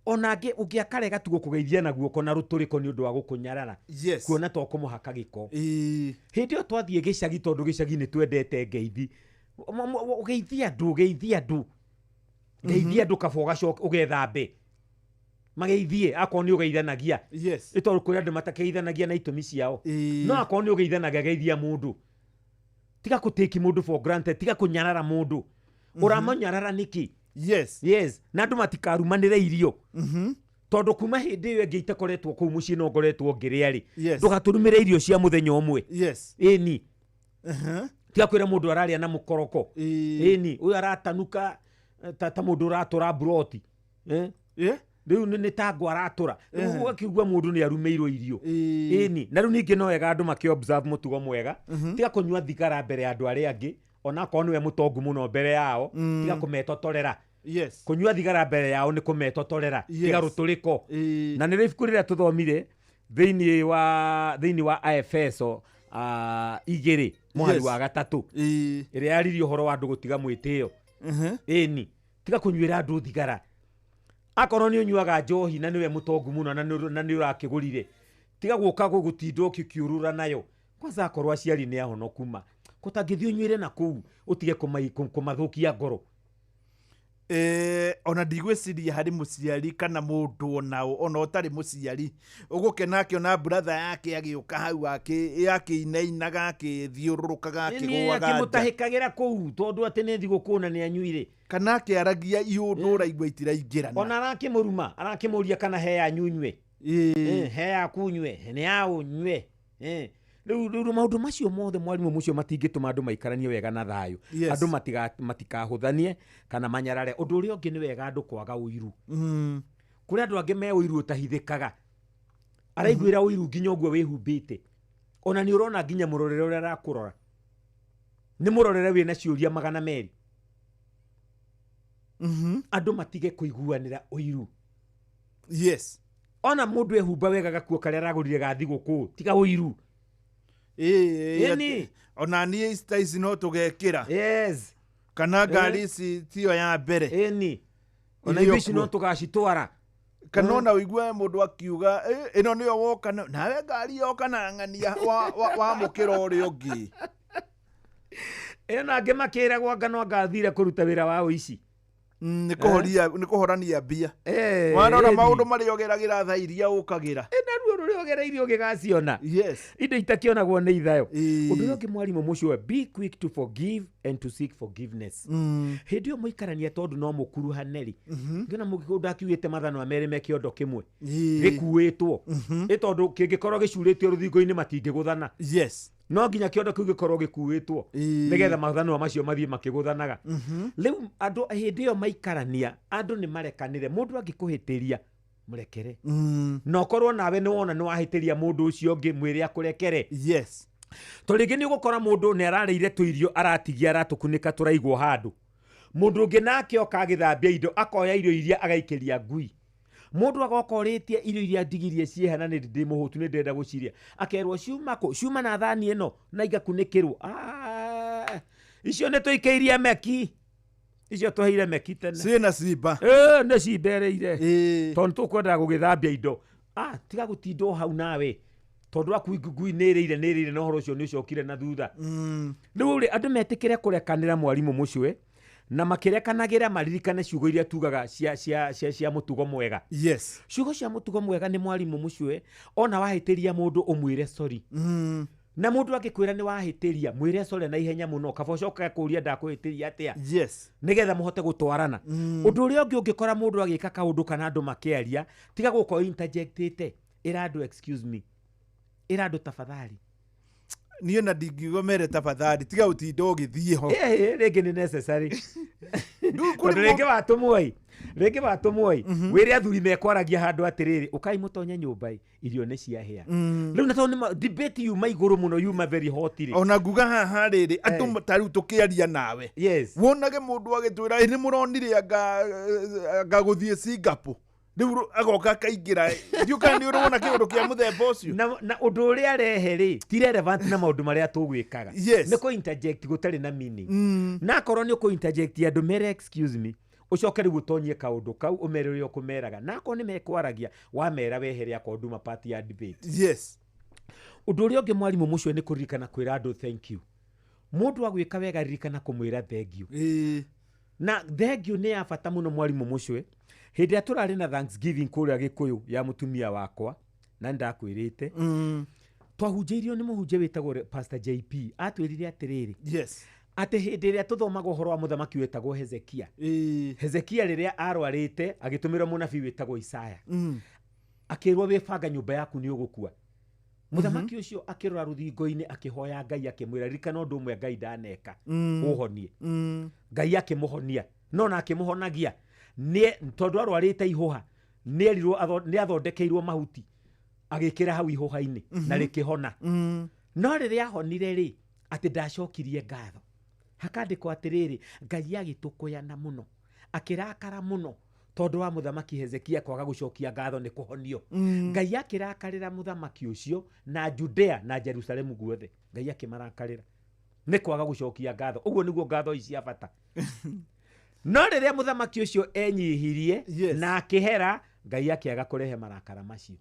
Onage ungi akarega tu gukugeithia na guoko na ruturiko ni undu wa gukunyarara. Yes. Kuona to kumuhaka giko. Hindi o twathie gicagi tondu gicagi ni twendete ngeithi. Ugeithia ndu geithia ndu kaboga coka ugethambe mageithie akoni ugeithanagia. Yes. Ito kuri andu matakeithanagia na itumi ciao. No akoni ugeithanagia geithia mundu. Tiga kuteki mundu for granted, tiga kunyarara mundu. Uramanyarara niki? Yes. Na andu matikarumanire irio. Tondu kuma hindi iyo ngi itakoretwo ku mucii no ngoretwo ngiriari. Ndugaturumire irio cia muthenya umwe. Eni. Tiga kwira mundu araria na mukoroko. Eni, uyu aratanuka ta mundu uratura broti. Riu ni tangu aratura. Riu akigwa mundu ni arumeirwo irio. Eni, na riu ningi no wega andu maki-observe mutugo mwega. Tiga kunyua thigara mbere ya andu aria angi, ona ko niwe mutongu muno mbere yao. Tiga kumetotorera. Kunyua thigara mbere yao ni kumetotorera. Tiga ruturiko. Na ni rifu kurira tuthomire thiini wa IFS igiri mwari wa gatatu ire yariri uhoro wa andu gutiga mwitio. Eni, tiga kunyuira andu thigara. Akorwo ni unyuaga njohi na niwe mutongu muno na ni urakigurire, tiga guka gutindo kikiurura nayo. Kwanza akorwo aciari ni ahonokuma kutangithi unyuire na kuu utige kumathukia ngoro. Ona ndigwiciria hari muciari kana mundu ona utari muciari ugukena akiona brother yake agiuka hau inainaga akithiururukaga akigwaga akimutahikagira kuu tondu ati ni thiguku na ni anyuire kana akiaragia iundu uraigua itiraingirana. Ona arakimuruma arakimuria kana he anyunywe he akunywe ni ya unywe. Riu maundu macio mothe mwarimu mucio matingituma andu maikaranie wega na thayu. Andu matikahuthanie kana manyarare. Undu uria ungi ni wega andu kwaga uiru. Kuri andu angi me uiru utahithikaga. Araiguira uiru nginya uguo wihumbite. Ona ni urona nginya murorere uria arakurora. Ni murorere wina ciuria magana meri. Andu matige kuiguanira uiru. Yes. Ona mundu ehumba wega gakuo karia aragurire gathiguku tiga uiru. Ona ni Easter ici no tugekira. Yes. Kana ngari ici tio ya mbere. Eni. Ona ici no tugacitwara. Kana ona uigwe mundu akiuga ino niyo woka nawe ngari yoka na ng'ania wa mukira uria ungi. Ena ange makiragwo ngano ngathire kuruta wira wa uici. Ni kuhorania mbia. Wana maundu mari ogeragira tha iria ukagira. Na ruo ogera irio gigaciona. Yes. Indo itakionagwo ni ithayo. Undu ungi mwarimu mucio be quick to forgive and to seek forgiveness. Hindi yo muikarania tondu no mukuru haneri. Ngina mugikundu akiugite mathano amere me kiondo kimwe. Gikuitwo. Itondu kingikorwo gicuritio ruthingo-ini matingiguthana. Yes. No nginya kiondo kiu gikorwo gikuitwo nigetha mathano macio mathie makiguthanaga. Riu andu hindi yo maikarania andu ni marekanire. Mundu angikuhitiria murekere. No korwo nawe ni wona ni wahitiria mundu ucio ngi mwire akurekere. Yes. Toringi ni gukora mundu ni arareire tuirio aratigia aratukunika turaigwo handu. Mundu ungi nake okagithambia indo akoya irio iria agaikiria ngui. Mundu agokoretie irio iria ndigirie ciehana ni ndi muhutu ni ndenda guciria akerwo ciuma na thani ino na igakunikirwo. Icio ni tuikeirie meki. Icio tuheire meki tene. Cina cimba. Ne cimbereire. Tondu tukwenda gugithambia indo. Tiga gutindo hau nawe. Tondu akui nirire no horo ucio ni ucokire na thutha. Riu ri andu metikire kurekanira mwarimu mucwe na makirekanagira maririkane ciugo iria tugaga cia mutugo mwega. Yes. Ciugo cia mutugo mwega ni mwarimu mucwe ona wahitiria mundu umwire sorry. Na mundu akikwira ni wahitiria mwire sorry na ihenya muno kabocoka kuria ndakuhitiria atia. Yes. Nigetha muhote gutwarana. Undu uria ungi ungikora mundu agika kaundu kana andu makiaria tiga guko interjectite. Irado excuse me. Irado tafadhali. Niyo na ndingiuga mere tafadhali tiga utindo ugithie ho. Rege ni necessary. rĩngĩ watũmwoi wĩre athuri mekwaragia handũ atĩrĩrĩ ũkai mũtonye nyũmba irio nĩ ciahĩa rĩu na tondũ debate yuma igũrũ mũno yuma very hot rĩ ona nguga haha rĩrĩ andũ tarĩu tũkĩaria nawe wonage mũndũ agĩtwĩra nĩ mũronire anga gũthiĩ Singapore rĩu agoka akaingĩra ndiũka nĩ ũrona kĩũndũ kĩa mũthemba ũcio na ũndũ ũrĩa arehe rĩ ti relevant na maũndũ marĩa tũgwĩkaga nĩ kũ interject gũtarĩ na meaning na akorwo nĩ ũkũ interject andũ mere excuse me ucoke rĩu ũtonyie kaũndũ kau ũmere ũrĩa ũkũmeraga na akorwo nĩ mekwaragia wamera wehere akorwo nduma part ya debate ũndũ ũrĩa ũngĩ mwarimũ mũcio nĩ kũririkana kwĩra andũ thank you mũndũ agwĩka wega ririkana kũmwĩra thank you na thank you nĩ ya bata mũno mwarimũ mũcio hĩndĩ tũrarĩ na Thanksgiving kũrĩa Gĩkũyũ ya mũtumia wakwa na ndakwĩrĩte twahunjĩirio nĩ mũhunjia wĩtagwo Pastor JP atwĩrire atĩrĩrĩ atĩ hĩndĩ ĩrĩa tũthomaga ũhoro wa mũthamaki wĩtagwo Hezekia Hezekia rĩrĩa arwarĩte agĩtũmĩra mũnabii wĩtagwo Isaya akĩrwo wĩbanga nyũmba yaku nĩ ũgũkua mũthamaki ũcio akĩrora rũthingo-inĩ akĩhoya Ngai akĩmwĩra ririkana ũndũ ũmwe Ngai ndaneka ũhonie Ngai akĩmũhonia no na akĩmũhonagia tondũ arwarĩte ihũha nĩ athondekeirwo mahuti agĩkĩra hau ihũha-inĩ na rĩkĩhona no rĩrĩa ahonire rĩ atĩ ndacokirie ngatho hakandĩkwo atĩrĩrĩ Ngai agĩtũkũyana mũno akĩrakara mũno tondũ wa mũthamaki Hezekia kwaga gũcokia ngatho nĩ kũhonio Ngai akĩrakarĩra mũthamaki ũcio na Judea na Jerusalemu guothe Ngai akĩmarakarĩra nĩ kwaga gũcokia ngatho ũguo nĩguo ngatho ici abata no rĩrĩa mũthamaki ũcio enyihirie na akĩhera Ngai akĩaga kũrehe marakara macio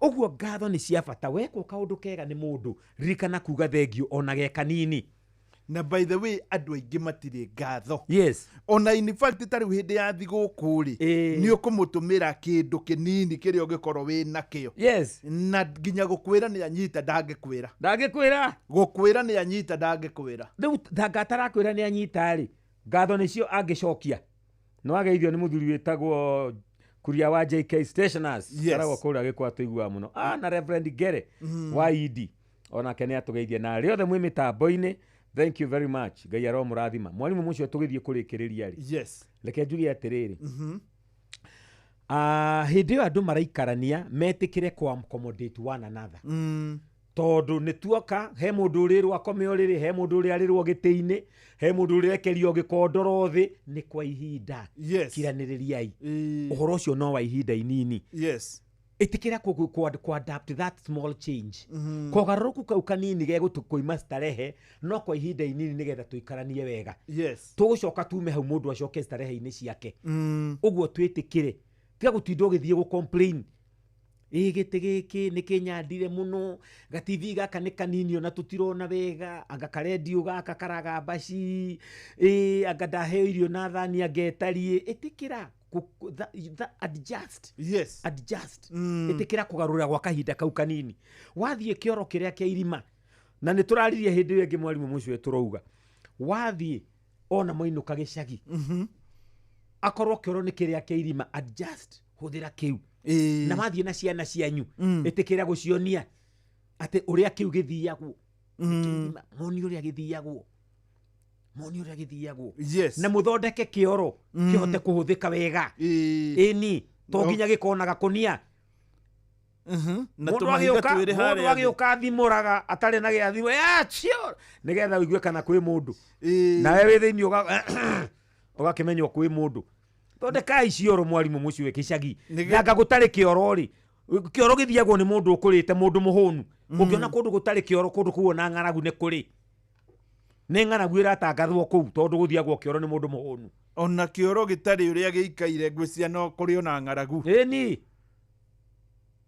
ũguo ngatho nĩ cia bata wekwo kaũndũ kega nĩ mũndũ ririkana kuga thengio ona ge kanini na by the way andũ aingĩ matirĩ ngatho ona in fact tarĩu hĩndĩ ya thigũkũ rĩ nĩ ũkũmũtũmĩra kĩndũ kĩnini kĩrĩa ũngĩkorwo wĩ nakĩo na nginya gũkwĩra nĩ anyita ndangĩkwĩra gũkwĩra nĩ anyita ndangĩkwĩra rĩu ngatarakwĩra nĩ anyita rĩ ngatho nĩcio angĩcokia no ageithio nĩ mũthuri wĩtagwo Kuria wa JK Stationers karagwo kũrĩa Gĩkũyũ tũiguaga mũno na Reverend Gere wa ED onake nĩ atũgeithie na arĩ othe mwĩ mĩtambo-inĩ thank you very much Ngai aromũrathima mwarimũ mũcio tũgĩthiĩ kũrĩkĩrĩria rĩ reke njuge atĩrĩrĩ hĩndĩ ĩyo andũ maraikarania metĩkĩre kũ accommodate one another tondũ nĩ tuoka he mũndũ ũrĩrwo akome ũrĩrĩ he mũndũ ũrĩa arĩrwo gĩtĩ-inĩ he mũndũ ũrĩa ekerio gĩkondoro thĩ nĩ kwa ihinda kiranĩrĩriai ũhoro ũcio no wa ihinda inini ĩtĩkĩra ku-adapt that small change kũgarũrũku kau kanini gegũtũkũima starehe no kwa ihinda inini nĩgetha tũikaranie wega tũgũcoka tume hau mũndũ acoke starehe-inĩ ciake ũguo twĩtĩkĩre tiga gũtinda ũgĩthiĩ gũ-complain gĩtĩ gĩkĩ nĩ kĩnyandire mũno gativi gaka nĩ kanini ona tũtirona wega anga karendio gaka karaga mbaci anga ndaheo irio na thani angetariĩ ĩtĩkĩra adjust ĩtĩkĩra kũgarũra gwa kahinda kau kanini wathiĩ kĩoro kĩrĩa kĩa irima na nĩ tũraririe hĩndĩ ĩyo ĩngĩ mwarimũ mũcio tũrauga wathiĩ ona mũinũka gĩcagi akorwo kĩoro nĩ kĩrĩa kĩa irima adjust hũthĩra kĩu na mathiĩ na ciana cianyu ĩtĩkĩra gũcionia atĩ ũrĩa kĩu gĩthiagwo moni ũrĩa gĩthiagwo na mũthondeke kĩoro kĩhote kũhũthĩka wega ĩni to nginya gĩkona gakũnia mũndũ agĩũka thimũraga atarĩ na gĩa thimũ nĩgetha ũigue kana kwĩ mũndũ nawe wĩ thĩinĩ ũgakĩmenya kwĩ mũndũ thondekai cioro mwarimũ mũcio gĩcagi nanga gũtarĩ kĩoro rĩ kĩoro gĩthiagwo nĩ mũndũ ũkũrĩte mũndũ mũhũnu ũngĩona kũndũ gũtarĩ kĩoro kũndũ kũu na ng'aragu nĩ kũrĩ nĩ ng'aragu ĩratangathwo kũu tondũ gũthiagwo kĩoro nĩ mũndũ mũhũnu ona kĩoro gĩtarĩ ũrĩa gĩikaire ngwĩciria no kũrĩ ona ng'aragu ĩni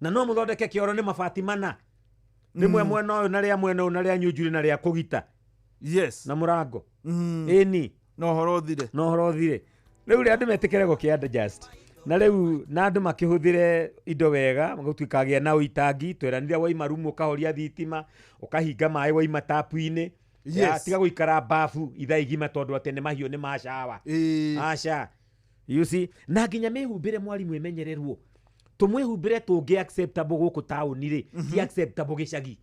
na no mũthondeke kĩoro nĩ mabati mana rĩmwe mwena ũyũ na rĩa mwena ũyũ na rĩa nyunjuri na rĩa kũgita na mũrango ĩni no horo thire rĩu rĩa andũ metĩkĩre gũkĩ-adjust na rĩu na andũ makĩhũthĩre indo wega gũtuĩkagĩa na ũitangi tweranire waima rumu ũkahoria thitima ũkahinga maĩ waima tapu-inĩ tiga gũikara bafu ithaa igima tondũ atĩ nĩ mahiũ nĩ macawa aca you see na nginya mĩhumbĩre mwarimũ ĩmenyererwo tũmwĩhumbĩre tũngĩ acceptable gũkũ taũni-rĩ ti acceptable gĩcagi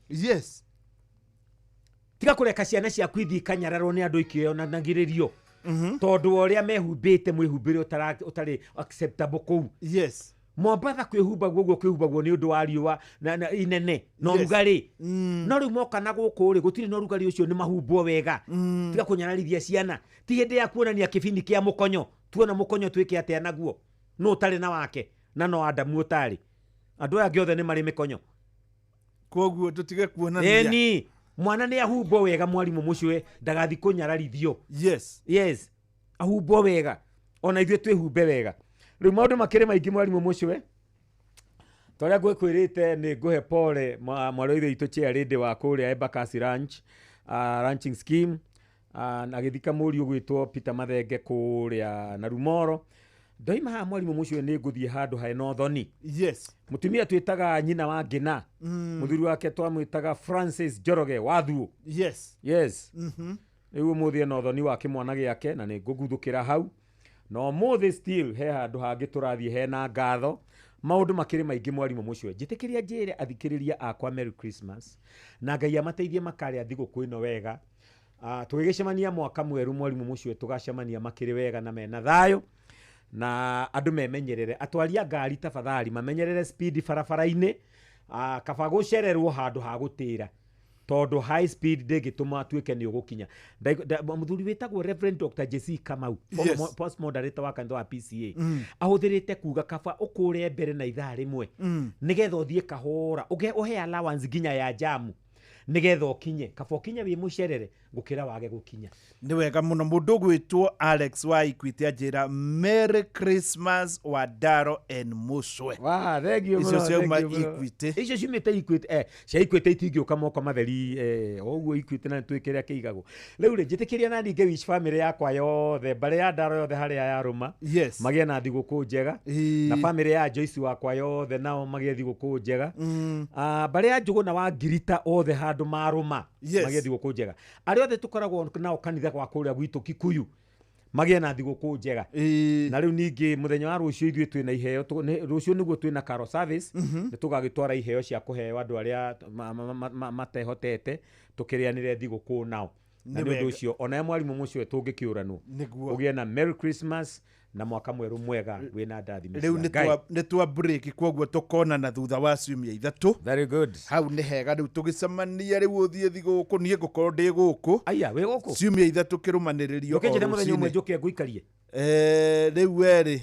tiga kũreka ciana ciaku ithi ikanyararwo nĩ andũ ikĩonanagĩrĩrio tondu oria mehumbite mwihumbire utari acceptable kou. Yes. Mombatha kwihumbaguo guo kwihumbaguo ni undu wa riua na inene no rugari no riu moka na guku ri gutiri no rugari ucio ni mahumbo wega tiga kunyararithia ciana ti hindi ya kuonania kibindi kia mukonyo tuona mukonyo twike atia naguo no utari na wake na no Adamu utari andu aya giothe ni mari mikonyo koguo tutige kuonania eni mwana ni ahumbo wega mwarimu mucwe ndagathi kunyararithio. Yes ahumbo wega ona ithuĩ twĩhumbe wega. Rĩu maũndũ makĩrĩ maingĩ mwarimũ mũcwe torĩa ngwĩkwĩrĩte nĩ ngũhe pole mwarĩ ithe itũ chair lady wa kũrĩa Embakasi Ranch ranching scheme na gĩthika mũriũ gwĩtwo Peter Mathenge kũrĩa Narumoro. Ndoima haha mwarimũ mũcwe nĩ ngũthiĩ handũ haena ũthoni. Mũtumia twĩtaga nyina wa Ngina mũthuri wake twamwĩtaga Francis Njoroge Wathuo. Rĩu ũmũthĩ ena ũthoni wa kĩmwana gĩake na nĩ ngũguthũkĩra hau. No mũthĩ still he handũ hangĩ tũrathiĩ hena ngatho maũndũ makĩrĩ maingĩ mwarimũ mũcwe. Njĩtĩkĩria njĩre athikĩrĩria akwa Merry Christmas na Ngai amateithie makarĩa thigũkũ ĩno wega. Tũgĩgĩcemania mwaka mwerũ mwarimũ mũcwe tũgacemania makĩrĩ wega na mena thayũ na andũ memenyerere atwaria ngari tafadhali mamenyerere speed barabara-inĩ kaba gũcererwo handũ ha gũtĩra tondu high speed ndĩngĩtũma tuĩke nĩ ũgũkinya. Mũthuri wĩtagwo Reverend Dr. Jesse Kamau post moderator wa kanitha wa PCA ahũthĩrĩte kuga kaba ũkũre mbere na ithaa rĩmwe nĩgetha ũthiĩ kahora ũhe allowance nginya ya jamu nĩgetha ũkinye kaba ũkinye wĩ mũcerere gũkĩra wage gũkinya. Nĩ wega mũno mũndũ gwĩtwo Alex wa Equity ajĩra Merry Christmas wa Daro and Mucwe. Thank you icio ciuma Equity. Icio ciumĩte Equity cia Equity itingĩũka moko matheri ũguo Equity na twĩkĩrĩa kĩigagwo. Rĩu rĩ njĩtĩkĩria na ninge wish family yakwa yothe mbarĩ ya Daro yothe harĩa yarũma magĩe na thigũkũ njega na family ya Joyce wakwa yothe nao magĩe thigũkũ njega. Mbarĩ ya Njũgũ na wa Ngirita othe handũ marũma magĩe thigũkũ njega. Arĩa othe tukoragwo nao kanitha kwa kũrĩa gwitũ Kikuyu magĩe na thigũkũ njega. Na rĩu ningĩ mũthenya wa rũciũ ithuĩ twĩna iheo rũciũ nĩguo twĩna carol service nĩ tũgagĩtwara iheo cia kũheo andũ arĩa matehotete tũkĩrĩanĩre thigũkũ nao. Na nĩ ũndũ ũcio ona mwarimũ mũcwe tũngĩkĩũranwo ũgĩe na Merry Christmas na mwaka mwerũ mwega wĩna ndathime. Rĩu nĩ twa break kwoguo tũkonana thutha wa ciumia ithatũ. Very good. Hau nĩ hega rĩu tũgĩcemania rĩu ũthiĩ thigũkũ niĩ ngũkorwo ndĩ gũkũ. Aya wĩ gũkũ. Ciumia ithatũ kĩrũmanĩrĩrio. Ũkĩnjĩra mũthenya ũmwe njũke ngũikarie. Rĩu werĩ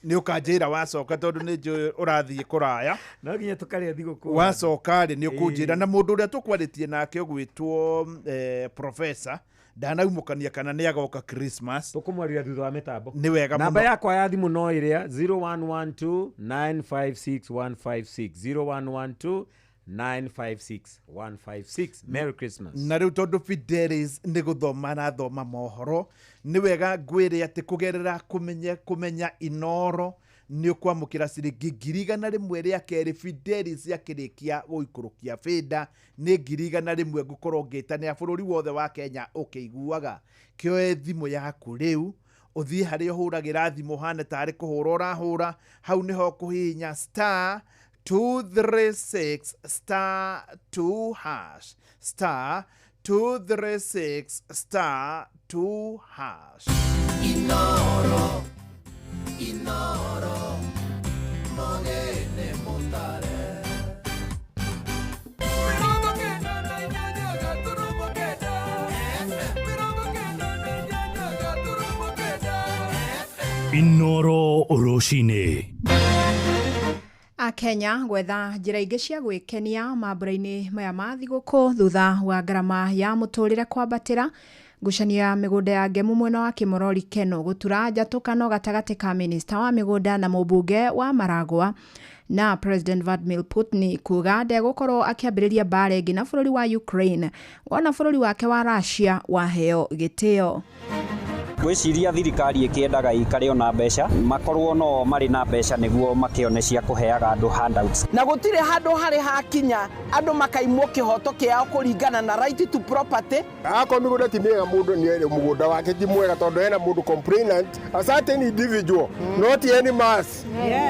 nĩ ũkanjĩra wacoka tondũ nĩ njũĩ ũrathiĩ kũraya. No nginya tũkarĩa thigũkũ. Wacoka rĩ nĩ ũkũnjĩra na mũndũ ũrĩa tũkwarĩtie nake ũgwĩtwo Professor ndanaumũkania kana nĩ agoka Christmas. Tũkũmwarĩra thutha wa mĩtambo. Nĩ wega mũno. Namba yakwa ya thimũ no ĩrĩa 0112956156 0112956156. Merry Christmas. Na rĩu tondũ Fidelis nĩ gũthoma na thoma mohoro nĩ wega ngwĩre atĩ kũgerera kũmenya Inoro nĩ ũkwamũkĩra ciringi 100 rĩa kerĩ Fidelis yakĩrĩkia gũikũrũkia bĩnda nĩ 100 ngũkorwo ngĩtania bũrũri wothe wa Kenya ũkĩiguaga. Kĩoe thimũ yaku rĩu ũthiĩ harĩa ũhũragĩra thimũ hane tarĩ kũhũra ũrahũra hau nĩho kũhihinya *236 *2# *236 *2#. Inoro Mogene Mutare Inoro Oroshine. Akenya gwetha njĩra ingĩ cia gwĩkenia mambũra-inĩ maya ma thigũkũ thutha wa ngarama ya mũtũrĩre kwambatĩra. Ngucanio ya mĩgũnda ya ngemu mwena wa Kĩmorori Keno gũtura njatũkano gatagatĩ ka minista wa mĩgũnda na mũmbunge wa Maragwa na President Vladimir Putin kuga ndegũkorwo akĩambĩrĩria mbara ĩngĩ na bũrũri wa Ukraine wona bũrũri wake wa Russia waheo gĩtĩo. Gwĩciria thirikari ĩkĩendaga ikare ona mbeca makorwo no marĩ na mbeca nĩguo makĩone cia kũheaga andũ handouts. Na gũtirĩ handũ harĩ hakinya andũ makaimwo kĩhoto kĩao kũringana na right to property. Ako mĩgũnda ti mĩega mũndũ nĩ ere mũgũnda wake ti mwega tondũ hena mũndũ complainant a certain individual not any mass.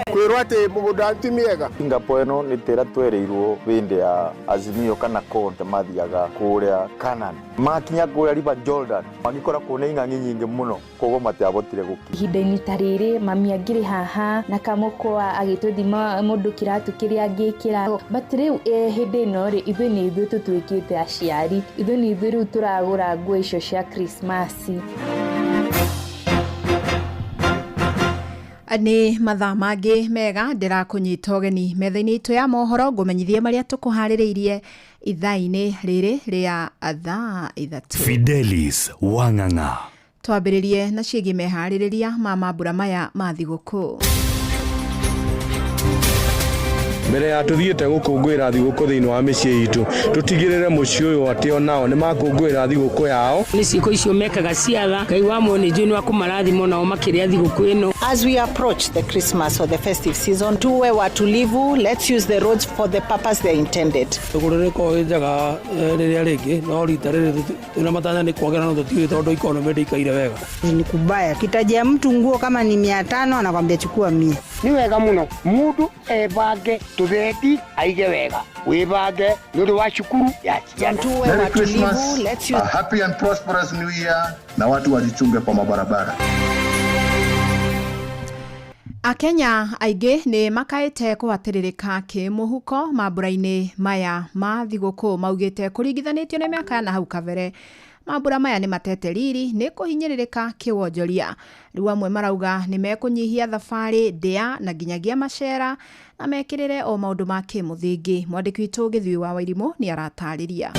Kwĩrwo atĩ mũgũnda ti mĩega. Singapore ĩno nĩ tĩra twereirwo hĩndĩ ya Azimio kana Conte mathiaga kũrĩa Canaan. Makinya kũrĩa River Jordan magĩkora kũrĩ ing'ang'i nyingĩ muno kogo matiabotire guki ihinda-inĩ ta rĩrĩ mami angĩrĩ haha na kamũkwa agĩtũthima mũndũ kiratũ kĩrĩa angĩkĩra but rĩu hĩndĩ ĩno rĩ ithuĩ nĩ ithuĩ tũtuĩkĩte aciari ithuĩ nĩ ithuĩ rĩu tũragũra nguo icio cia Krismasi. Nĩ mathaa mangĩ mega ndĩrakũnyita ũgeni metha-inĩ itũ ya mohoro ngũmenyithie marĩa tũkũharĩrĩirie ithaa-inĩ rĩrĩ rĩa thaa ithatũ. Fidelis Wang'ang'a. Twambĩrĩrie na ciĩgiĩ meharĩrĩria ma mambura maya ma thigũkũ. Mbere ya tuthiĩte gũkũngũĩra thigũkũ thĩinĩ wa mĩciĩ itũ tũtigĩrĩre mũciĩ ũyũ atĩ onao nĩ makũngũĩra thigũkũ yao. Nĩ ciĩko icio mekaga ciatha Ngai wa mwenenjũ nĩ wakũmarathima nao makĩrĩa thigũkũ ĩno. As we approach the Christmas or the festive season, tuwe watulivu, let's use the roads for the purpose they intended. Tũgũrĩre ko njaga rĩrĩa rĩngĩ no rita rĩrĩ tuna matanya nĩ kwagĩra no tũtiũĩ tondũ economy ndĩikaire wega. Ni kubaya kitajia mtu nguo kama ni 500 anakwambia chukua 100. Ni wega muno mundu ebange tutheti aige wega wibange nundu wa shukuru ya Merry Christmas, a happy and prosperous new year na watu wajichunge kwa mabarabara. Akenya aingĩ nĩ makaĩte kũhatĩrĩrĩka kĩmũhuko mambura-inĩ maya ma thigũkũ maugĩte kũringithanĩtio na mĩaka ya hau kabere mambura maya nĩ matete riri nĩ kũhinyĩrĩrĩka kĩwonjoria. Rĩu amwe marauga nĩ mekũnyihia thabarĩ ndĩa na nginyagia macera na mekĩrĩre o maũndũ ma kĩmũthingi. Mwandĩki witũ Gĩthui wa Wairimũ nĩ aratarĩria.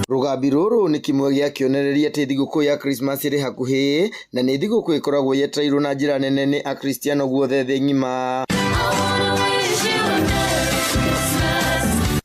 Rugambi rũrũ nĩ kimwe gĩa kĩonereria atĩ thigũkũ ya Christmas ĩrĩ hakuhĩ na nĩ thigũkũ ĩkoragwo yetereirwo na njĩra nene nĩ akristiano guothe thĩ ng'ima.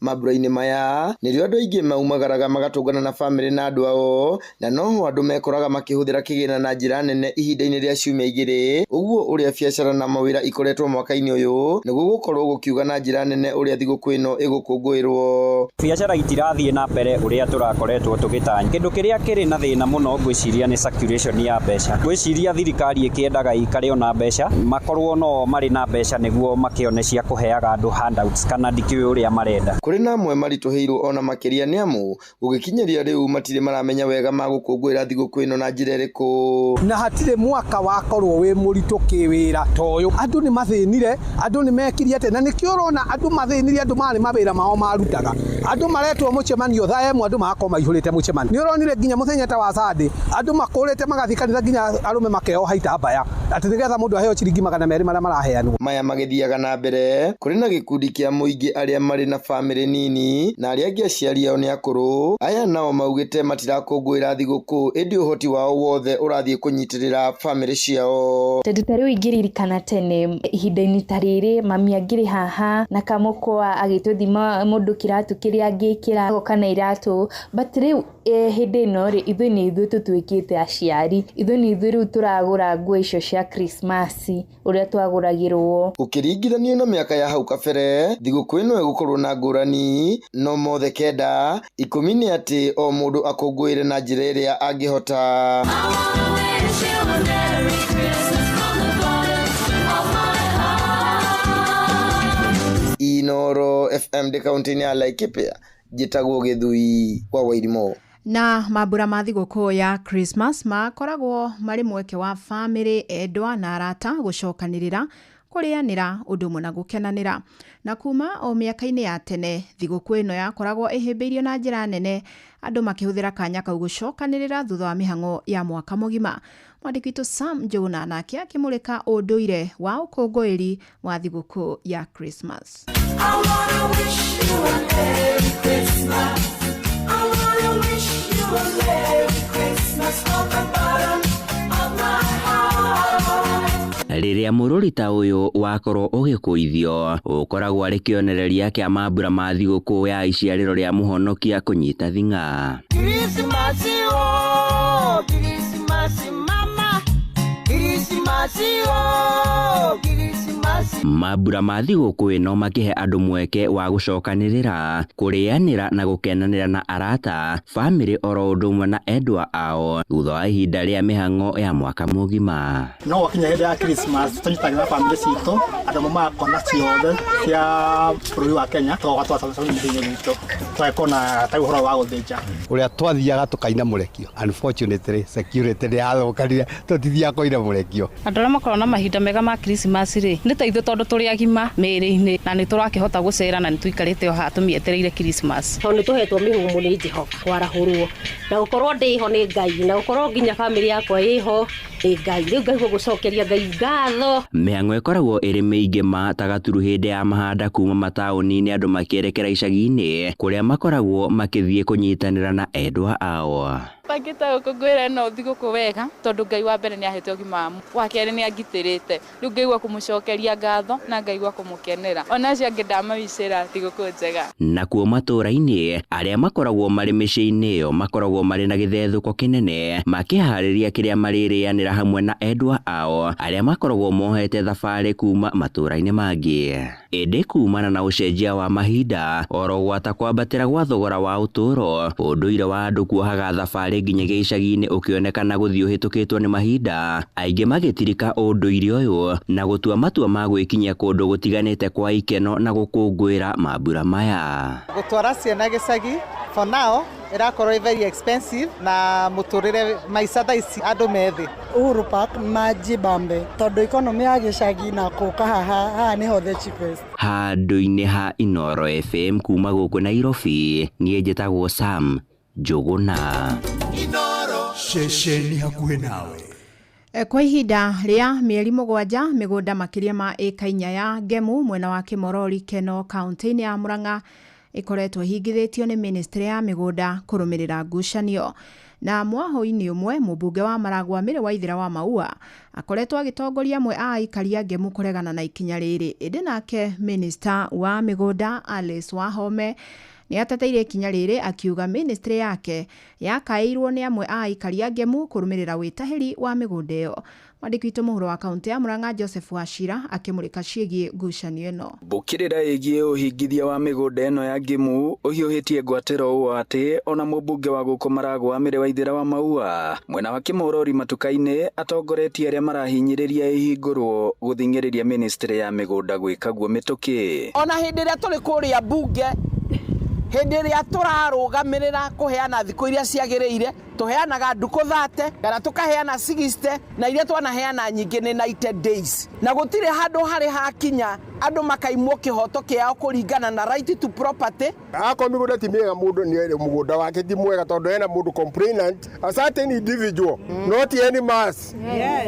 Mambura-inĩ maya nĩrĩo andũ aingĩ maumagaraga magatũngana na bamĩrĩ na andũ ao na noho andũ mekoraga makĩhũthĩra kĩgĩna na njĩra nene ihinda-inĩ rĩa ciumia igĩrĩ. Ũguo ũrĩa biacara na mawĩra ikoretwo mwaka-inĩ ũyũ nĩguo gũkorwo gũkiuga na njĩra nene ũrĩa thigũkũ ĩno ĩgũkũngũĩrwo. Biacara itirathiĩ na mbere ũrĩa tũrakoretwo tũgĩtanya. Kĩndũ kĩrĩa kĩrĩ na thĩna mũno ngwĩciria nĩ circulation ya mbeca. Ngwĩciria thirikari ĩkĩendaga ikare ona mbeca makorwo no marĩ na mbeca nĩguo makĩone cia kũheaga andũ handouts kana ndikĩũĩ ũrĩa marenda. Kũrĩ na amwe maritũhĩirwo ona makĩria nĩ amu gũgĩkinyeria rĩu matirĩ maramenya wega magũkũngũĩra thigũkũ ĩno na njĩra ĩrĩkũ. Na hatirĩ mwaka wakorwo wĩ mũritũ kĩwĩra toyũ. Andũ nĩ mathĩnire, andũ nĩ mekirie atĩ na nĩkĩo ũrona andũ mathĩnire andũ marĩ mawĩra mao marutaga. Andũ maretwo mũcemanio thaa ĩmwe andũ magakorwo maihũrĩte mũcemanio. Nĩ ũronire nginya mũthenya ta wa Sunday andũ makũrĩte magathiĩ kanitha nginya arũme makeoha itambaya atĩ nĩgetha mũndũ aheo ciringi 200 marĩa maraheanwo. Maya magĩthiaga na mbere kũrĩ na gĩkundi kĩa mũingĩ arĩa marĩ na bamĩrĩ nini na arĩa angĩ aciari ao nĩ akũrũ. Aya nao maugĩte matirakũngũĩra thigũkũ ĩndĩ ũhoti wao wothe ũrathiĩ kũnyitĩrĩra bamĩrĩ ciao. Tondũ ta rĩu ingĩririkana tene ihinda-inĩ ta rĩrĩ mami angĩrĩ haha na kamũkwa agĩtũthima mũndũ kiratũ kĩrĩa angĩkĩra kana iratũ but rĩu hĩndĩ ĩno rĩ ithuĩ nĩ ithuĩ tũtuĩkĩte aciari ithuĩ nĩ ithuĩ rĩu tũragũra nguo icio cia Krismasi ũrĩa twagũragĩrwo. Ũkĩringithanio na mĩaka ya hau kabere thigũkũ ĩno ĩgũkorwo na ngũrani no mothe kenda 10 nĩ atĩ o mũndũ akũngũĩre na njĩra ĩrĩa angĩhota. Inooro FM de kaunti-inĩ ya Laikipia njĩtagwo Gĩthui wa Wairimũ. Na mambura ma thigũkũ ya Christmas makoragwo marĩ mweke wa bamĩrĩ endwa na arata gũcokanĩrĩra kũrĩanĩra ũndũ ũmwe na gũkenanĩra. Na kuma o mĩaka-inĩ ya tene thigũkũ ĩno yakoragwo ĩhĩmbĩirio na njĩra nene andũ makĩhũthĩra kanya kau gũcokanĩrĩra thutha wa mĩhang'o ya mwaka mũgima. Mwandĩki witũ Sam Njũgũna nake akĩmũrĩka ũndũire wa ũkũngũĩri wa thigũkũ ya Christmas. I wanna wish you a Merry Christmas. I wanna wish you a Merry Christmas from the bottom of my heart. Rĩrĩa mũrũri ta ũyũ wakorwo ũgĩkũithio ũkoragwo arĩ kĩonereria kĩa mambura ma thigũkũ ya iciarĩro rĩa mũhonokia kũnyita thing'a. Krismasi o, Krismasi mama, Krismasi o, Krismasi Mambura ma thigũkũ ĩno makĩhe andũ mweke wa gũcokanĩrĩra, kũrĩanĩra na gũkenanĩra na arata, bamĩrĩ oro ũndũ ũmwe na endwa ao thutha wa ihinda rĩa mĩhang'o ya mwaka mũgima. No gwakinya hĩndĩ ya Christmas tũnyitagĩrĩra bamĩrĩ citũ, andũ maumaga kona ciothe cia bũrũri wa Kenya tũgatwara mũthenya witũ twakona ta ũhoro wa gũthĩnja ũrĩa twathiaga tũkaina mũrekio. Unfortunately security nĩ yathũkanire tũtithiaga kũina mũrekio. Andũ arĩa makoragwo na mahinda mega ma Christmas rĩ nĩ ta ithuĩ tondũ tũrĩ agima mĩĩrĩ-inĩ na nĩ tũrakĩhota gũcera na nĩ tũikarĩte o haha tũmĩetereire Christmas. Tondũ nĩ tũhetwo mĩhũmũ nĩ Jehova kwarahũrwo na gũkorwo ndĩho nĩ Ngai na gũkorwo nginya bamĩrĩ yakwa ĩho nĩ Ngai. Rĩu ngaigua gũcokeria Ngai ngatho. Mĩhang'o ĩkoragwo ĩrĩ mĩingĩ ma tagaturu hĩndĩ ya mahanda kuma mataũni-inĩ andũ makĩerekera icagi-inĩ kũrĩa makoragwo makĩthiĩ kũnyitanĩra na endwa ao. Bangĩta gũkũngũĩra ĩno thigũkũ wega tondũ Ngai wa mbere nĩ ahete ũgima wa kerĩ nĩ angitĩrĩte. Rĩu ngaigua kũmũcokeria ngatho na ngaigua kũmũkenera. Ona acio angĩ ndamawicĩra thigũkũ njega. Nakuo matũũra-inĩ arĩa makoragwo marĩ mĩciĩ-inĩ ĩyo makoragwo marĩ na gĩthethũko kĩnene makĩharĩria kĩrĩa marĩrĩanĩra hamwe na endwa ao arĩa makoragwo mohete thabarĩ kuma matũũra-inĩ mangĩ. Ĩndĩ kumana na ũcenjia wa mahinda oro gwata kwambatĩra gwa thogora wa ũtũũro, ũndũire wa andũ kuohaga thabarĩ nginyagia icagi-inĩ ũkĩonekana gũthiĩ ũhĩtũkĩtwo nĩ mahinda, aingĩ magĩtirika ũndũire ũyũ na gũtua matua ma gwĩkinyia kũndũ gũtiganĩte kwa ikeno na gũkũngũĩra mambura maya. Gũtwara ciana gĩcagi for now ĩrakorwo very expensive na mũtũrĩre maica thaa ici andũ methĩ. Uhuru Park Maji Bambe tondũ economy ya gĩcagi na kũka haha nĩho the cheapest. Handũ-inĩ ha Inoro FM kuma gũkũ Nairobi, niĩ njĩtagwo Sam Njũgũna. Inoro ceceni hakuhĩ nawe. Kwa ihinda rĩa mĩeri 7 mĩgũnda makĩria ma ĩka 4 ya Ngemu mwena wa Kĩmorori Keno kaunti-inĩ ya Murang'a ikoretwo hingithĩtio nĩ ministry ya mĩgũnda kũrũmĩrĩra ngucanio. Na mwaho-inĩ ũmwe mũmbunge wa Maragwa Mĩrĩ Waithĩra wa Maua akoretwo agĩtongoria amwe a aikari a Ngemu kũregana na ikinya rĩrĩ. Ĩndĩ nake minister wa mĩgũnda Alice Wahome nĩ ateteire ikinya rĩrĩ akiuga ministry yake yakaĩirwo nĩ amwe a aikari a Ngemu kũrũmĩrĩra wĩtahĩri wa mĩgũnda ĩyo. Mwandĩki witũ mũhuro wa kaunti ya Murang'a Joseph Wachira akĩmũrĩka ciĩgiĩ ngucanio ĩno. Mbũkĩrĩra ĩgiĩ ũhingithia wa mĩgũnda ĩno ya Ngemu ũhiũhĩtie ngwatĩro ũũ atĩ ona mũmbunge wa gũkũ Maragwa Mĩrĩ Waithĩra wa Maua mwena wa Kĩmorori matuka-inĩ atongoretie arĩa marahinyĩrĩria ihingũrwo gũthing'ĩrĩria ministry ya mĩgũnda gwĩka guo mĩtũkĩ. Ona hĩndĩ ĩrĩa tũrĩ kũrĩa bunge hĩndĩ ĩrĩa tũrarũgamĩrĩra kũheana thikũ iria ciagĩrĩire tũheanaga ndukũ 30 kana tũkaheana 60 na iria twanaheana nyingĩ nĩ 90 days na gũtirĩ handũ harĩ hakinya andũ makaimwo kĩhoto kĩao kũringana na right to property. Akorwo mĩgũnda ti mĩega mũndũ nĩ mũgũnda wake ti mwega tondũ hena mũndũ complainant a certain individual not any mass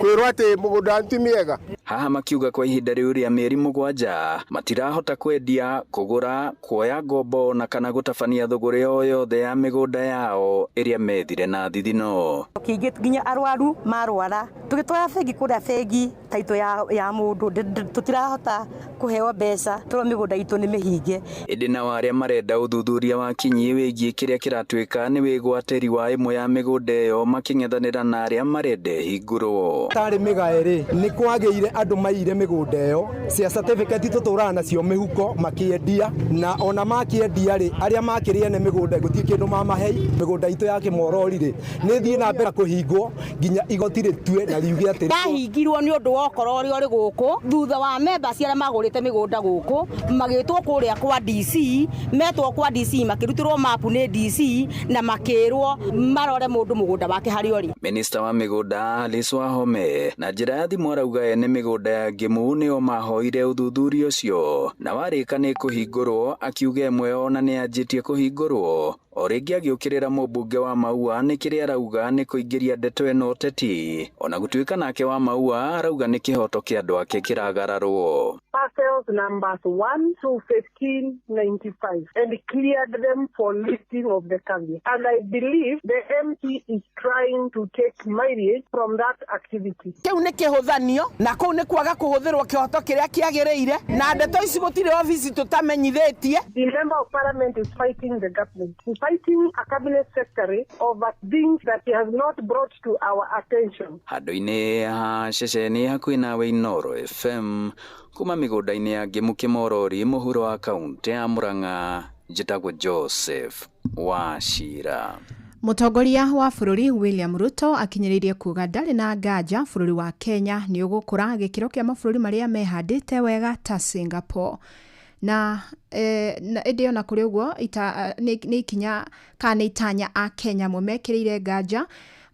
kwĩrwo atĩ mũgũnda ti mĩega. Haha makiuga kwa ihinda rĩu rĩa mĩeri 7 matirahota kwendia, kũgũra, kuoya ngombo na kana gũtabania thũgũrĩ o yothe ya mĩgũnda yao ĩrĩa methire na thithino. Kĩingĩ nginya arwaru marwara tũgĩtwara bengi kũrĩa bengi taito ya mũndũ tũtirahota kũheo mbeca tũrwo mĩgũnda itũ nĩ mĩhinge. Ĩndĩ nao arĩa marenda ũthuthuria wa kinyi wĩgiĩ kĩrĩa kĩratuĩka nĩ wĩgwatĩri wa ĩmwe ya mĩgũnda ĩyo makĩng'ethanĩra na arĩa marenda hingũrwo. Tarĩ mĩgaĩrĩ nĩ kwagĩire andũ maire mĩgũnda ĩyo cia certificate tũtũraga nacio mĩhuko makĩendia na ona makĩendia rĩ arĩa makĩrĩa nĩ mĩgũnda gũtirĩ kĩndũ mamahei. Mĩgũnda itũ ya Kĩmorori rĩ nĩ thiĩ na mbere kũhingwo nginya igoti rĩtue na riuge atĩ ndahingirwo nĩ ũndũ wokoro ũrĩa ũrĩ gũkũ thutha wa members arĩa magũrĩte mĩgũnda gũkũ magĩtwo kũrĩa kwa DC metwo kwa DC makĩrutĩrwo mapu nĩ DC na makĩrwo marore mũndũ mũgũnda wake harĩ ori. Minister wa mĩgũnda Alice Wahome na njĩra ya thimũ arauga ene mĩgũnda ya Ngemu nĩo mahoire ũthuthuria ũcio na warĩka nĩ kũhingũrwo akiuga ĩmwe ona nĩ anjĩtie kũhingũrwo. O rĩngĩ agĩũkĩrĩra mũmbunge wa Maua nĩ kĩrĩa arauga nĩ kũingĩria ndeto ĩno ũteti ona gũtuĩka nake wa Maua arauga nĩ kĩhoto kĩa andũ ake kĩragararwo. Parcels numbers 1 to 1595 and cleared them for listing of the county. And I believe the MP is trying to take mileage from that activity. Kĩu nĩ kĩhũthanio na kũu nĩ kwaga kũhũthĩrwo kĩhoto kĩrĩa kĩagĩrĩire na ndeto ici gũtirĩ ofici tũtamenyithĩtie. The member of parliament is fighting the government. fighting a cabinet secretary over things that he has not brought to our attention. Handũ-inĩ ha ceceni hakuhĩ nawe Inooro FM kuma mĩgũnda-inĩ ya Ngĩmu Kĩmorori mũhuro wa kaunti ya Murang'a, njĩtagwo Joseph Wachira. Mũtongoria wa bũrũri William Ruto akinyĩrĩirie kuga ndarĩ na nganja bũrũri wa Kenya nĩ ũgũkũra gĩkĩro kĩa mabũrũri marĩa mehandĩte wega ta Singapore. Na ĩndĩ ona kũrĩ ũguo nĩ ikinya kana itanya a Kenya mekĩrĩire nganja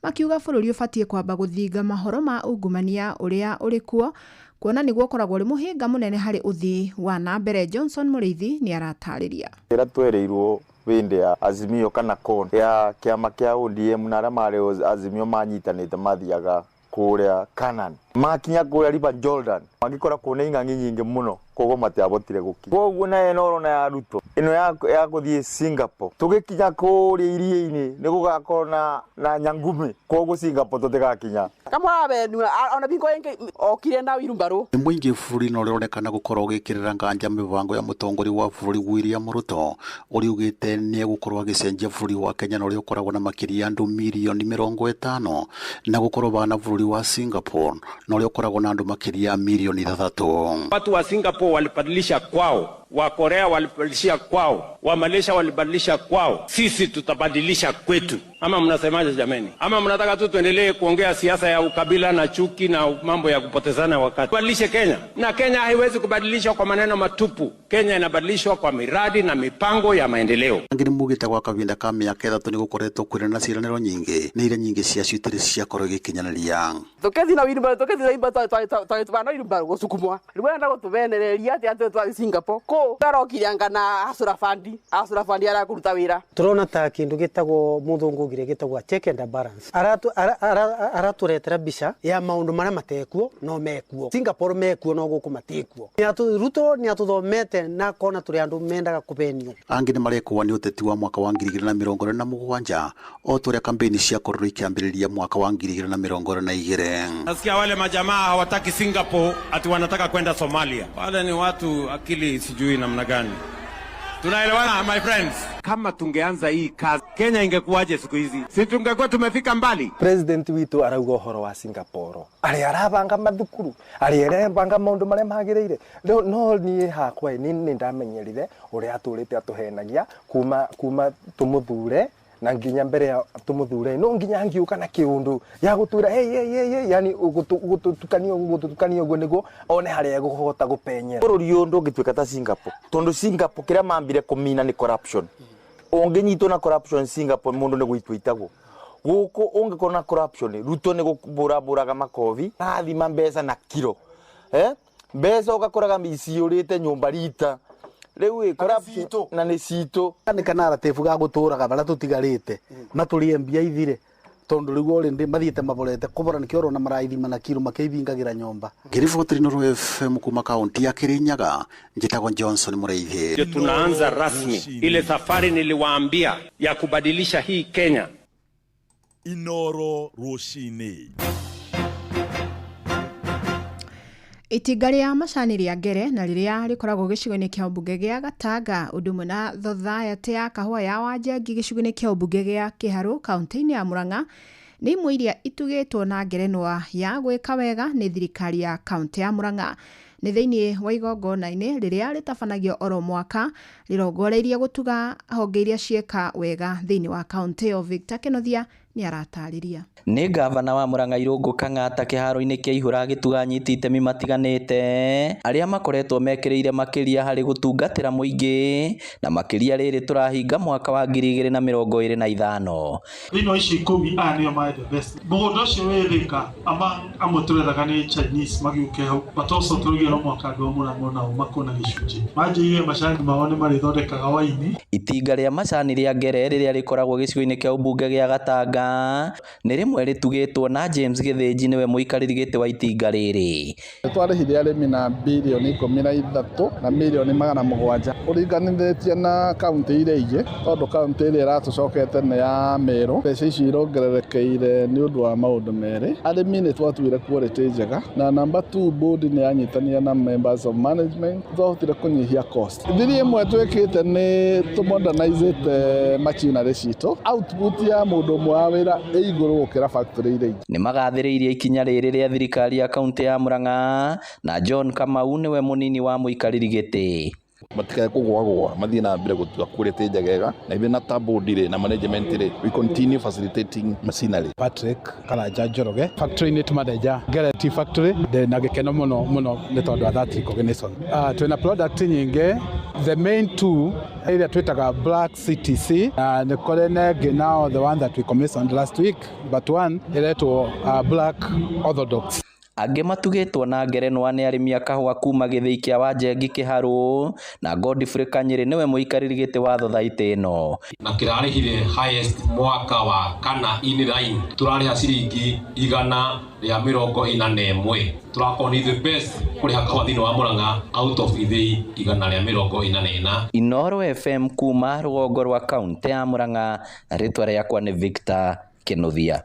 makiuga bũrũri ũbatiĩ kwamba gũthinga mahoro ma ungumania ũrĩa ũrĩ kuo kuona nĩguo ũkoragwo ũrĩ mũhĩnga mũnene harĩ ũthii wa na mbere. Johnson Mũrĩithi nĩ aratarĩria. Ĩra twereirwo wende ya Azimio kana kon ya kĩama kĩa ODM na arĩa marĩ Azimio manyitanĩte mathiaga kũrĩa Canaan makinya kũrĩa River Jordan magĩkora kũna ing'ang'i nyingĩ mũno koguo matiabotire gũkinya. Koguo na Inooro na ya Ruto ĩno ya gũthiĩ Singapore tũgĩkinya kũrĩa iria-inĩ nĩ gũgakorwo na nyangumi koguo Singapore tũtigakinya. Kamwa benu ona bingo okire na wirumbaru. Mũingĩ bũrũri no ũronekana gũkorwo gĩkĩrĩra nganja mĩbango ya mũtongoria wa bũrũri William Ruto ũrĩa ugĩte nĩ gũkorwo agĩcenjia bũrũri wa Kenya na ũrĩa ũkoragwo na makĩria andũ milioni 50 na gũkorwo bana bũrũri wa Singapore na ũrĩa ũkoragwo na andũ makĩria milioni 3. Watu wa Singapore walibadilisha kwao, wa Korea walibadilisha kwao, wa Malaysia walibadilisha kwao. Sisi tutabadilisha kwetu. Ama mnasemaje jameni? Ama mnataka tu tuendelee kuongea siasa ya ukabila na chuki na mambo ya kupotezana wakati? Badilishe Kenya. Na Kenya haiwezi kubadilishwa kwa maneno matupu. Kenya inabadilishwa kwa miradi na mipango ya maendeleo. Ngiri mugite kwa kavinda ka miaka 3 ni gukoretwo kwĩna na ciĩranĩro nyingĩ nĩ iria nyingĩ cia citĩrĩ ciakorwo igĩkinyanĩria. Tukethi na wirumbaru tukethi na imba twa wirumbaru gusukumwa. Rwenda gutubenereria ati twa Singapore. Ko tarokirianga na Asura Fund arakuruta wira. Turona ta kindu gitagwo muthungu gire gitagwo check and balance. Araturetera bica ya maundu maria matekuo no mekuo. Singapore mekuo no guku matekuo. Ruto ni atuthomete na kona turi andu mendaga kubenio. Angi ni marekuwa ni uteti wa mwaka wa 2027 o turia kampeni cia kororo ikiambiriria mwaka wa 2022. Nasikia wale majamaa hawataki Singapore ati wanataka kwenda Somalia. Wale ni watu akili sijui namna gani. Tunaelewana my friends? Kama tungeanza hii kazi Kenya ingekuwaje siku hizi? Si tungekuwa tumefika mbali? President witu arauga uhoro wa Singapore. Ari arabanga mathukuru, ari arabanga maundu maria magirire. No ni hakwa ni ndamenyerire uria aturite atuhenagia kuma tumuthure na nginya mbere ya tumuthure no nginya ngiuka na kiundu ya gutura hey yani gutukanio go nego one haria guhota gupenyera bũrũri ũndũ ũngĩtuĩka ta Singapore tondu Singapore kĩrĩa mambire kũmina ni corruption. Ũngĩnyitwo na corruption Singapore mũndũ nĩ gũitwo gũkũ ũngĩkorwo na corruption Ruto nĩ gũbũraga makovi athima mbeca na kiro mbeca ũgakoraga mĩciyũrĩte nyũmba rita Lewe corruption na nĩ citũ kana aratebu ga gũtũraga bara tutigarĩte maturie mbia ithire tondu riu already mathiete maborete kubora nikio na maraithima na kiro makeivingagira nyomba. Ngiriboti Inooro FM kuma kaunti ya Kirinyaga, njitagwo Johnson Mũrĩithi. Tunaanza rasmi ile safari niliwaambia ya kubadilisha hii Kenya. Inooro Rũcinĩ. Itinga rĩa macani rĩa Ngere na rĩrĩa rĩkoragwo gĩcigo-inĩ kĩa ũmbunge gĩa Gatanga ũndũ ũmwe na Society ya kahũa ya Wanjangi gĩcigo-inĩ kĩa ũmbunge gĩa Kĩharũ kaunti-inĩ ya Murang'a nĩ imwe iria itugĩtwo na ngerenwa ya gwĩka wega nĩ thirikari ya kaunti ya Murang'a. Nĩ thĩinĩ wa igongona-inĩ rĩrĩa rĩtabanagio oro mwaka rĩrongoreirie gũtuga honge iria cieka wega thĩinĩ wa kaunti ya Victor Kenothia nĩ aratarĩria. Nĩ gavana wa Murang'a Irũngũ Kang'ata kĩharo-inĩ kĩa Ihũra gĩtuga anyiti itemi matiganĩte arĩa makoretwo mekĩrĩire makĩria harĩ gũtungatĩra mũingĩ na makĩria rĩrĩ tũrahinga mwaka wa 2025. Ino ici 10 nĩo maende best. Mũgũnda ũcio wĩrĩka amwe tũrethaga nĩ Chinese magiũke hau batoso tũrugĩra mwaka wa Murang'a nao makona gĩcunjĩ. Manjĩire macani mao nĩ marĩthondekaga waini. Itinga rĩa macani rĩa Ngere rĩrĩa rĩkoragwo gĩcigo-inĩ kĩa ũmbunge gĩa Gatanga Mũrang'a nĩ rĩmwe rĩtugĩtwo na James Gĩthĩnji nĩwe mũikarĩri gĩtĩ wa itinga rĩrĩ. Twarĩhire arĩmi na birioni 13 na milioni 700 ũringanithĩtie na kaunti iria ingĩ, tondũ kaunti ĩrĩa ĩratũcokete nĩ ya Meru. Mbeca ici irongererekeire nĩ ũndũ wa maũndũ merĩ. Arĩmi nĩ twatuire quality njega, na number 2 board nĩ yanyitania na members of management twahotire kũnyihia cost. Thiri ĩmwe twĩkĩte nĩ tũmodernizĩte machinery citũ. Output ya mũndũ ũmwe wa wĩra ĩ igũrũ gũkĩra factory iria ingĩ. Nĩ magathĩrĩirie ikinya rĩrĩ rĩa thirikari ya kaunti ya Mũrang'a na John Kamau nĩwe mũnini wa mũikarĩri gĩtĩ. Matikae kũgũagũa mathiĩ na mbere gũtua quality njega na ithuĩ na board na management we continue facilitating machinery. Patrick Karanja Njoroge factory nĩ tũmadenja Gereti factory na gĩkeno mũno nĩ tondũ wa that recognition. Twĩna product nyingĩ, the main two ĩrĩa twĩtaga Black CTC nĩ kũrĩ nengĩ now the one that we commissioned last week, but one ĩretwo Black Orthodox. Angĩ matugĩtwo na ngerenwa nĩ arĩmi a kahũa kuma Gĩthĩi kĩa Wanjengi Kĩharũ na Godfrey Kanyĩrĩ nĩwe mũikarĩri gĩtĩ wa society ĩno. Na kĩrarĩhire highest mwaka wa kana inline tũrarĩha ciringi 141. Tũrakorwo ni the best kũrĩha kahũa thĩinĩ wa Mũrang'a out of Gĩthĩi 144. Inooro FM kuma rũgongo rwa kaunti ya Mũrang'a, rĩtwa rĩakwa nĩ Victor Kĩnuthia.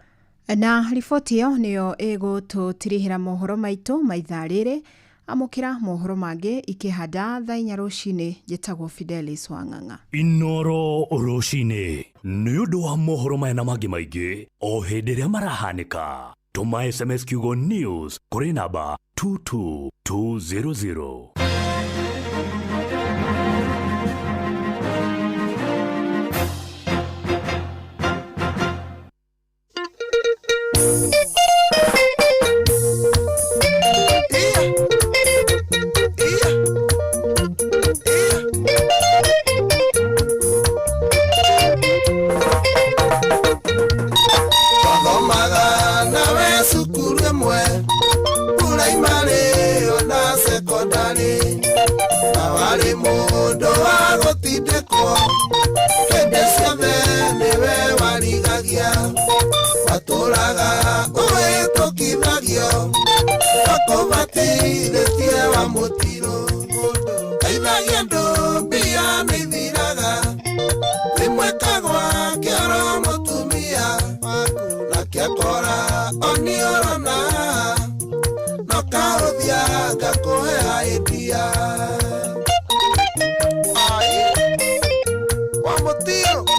Na riboti ĩyo nĩyo ĩgũtũtirihĩra mohoro maitũ maithaa rĩrĩ. Amũkĩra mohoro mangĩ ikĩhanda thaa 4 rũcinĩ. Njĩtagwo Fidelis Wang'ang'a. Inooro rũcinĩ nĩ ũndũ wa mohoro maya na mangĩ maingĩ o hĩndĩ ĩrĩa marahanĩka. Tũma SMS kiugo news kũrĩ namba 22200. Tiro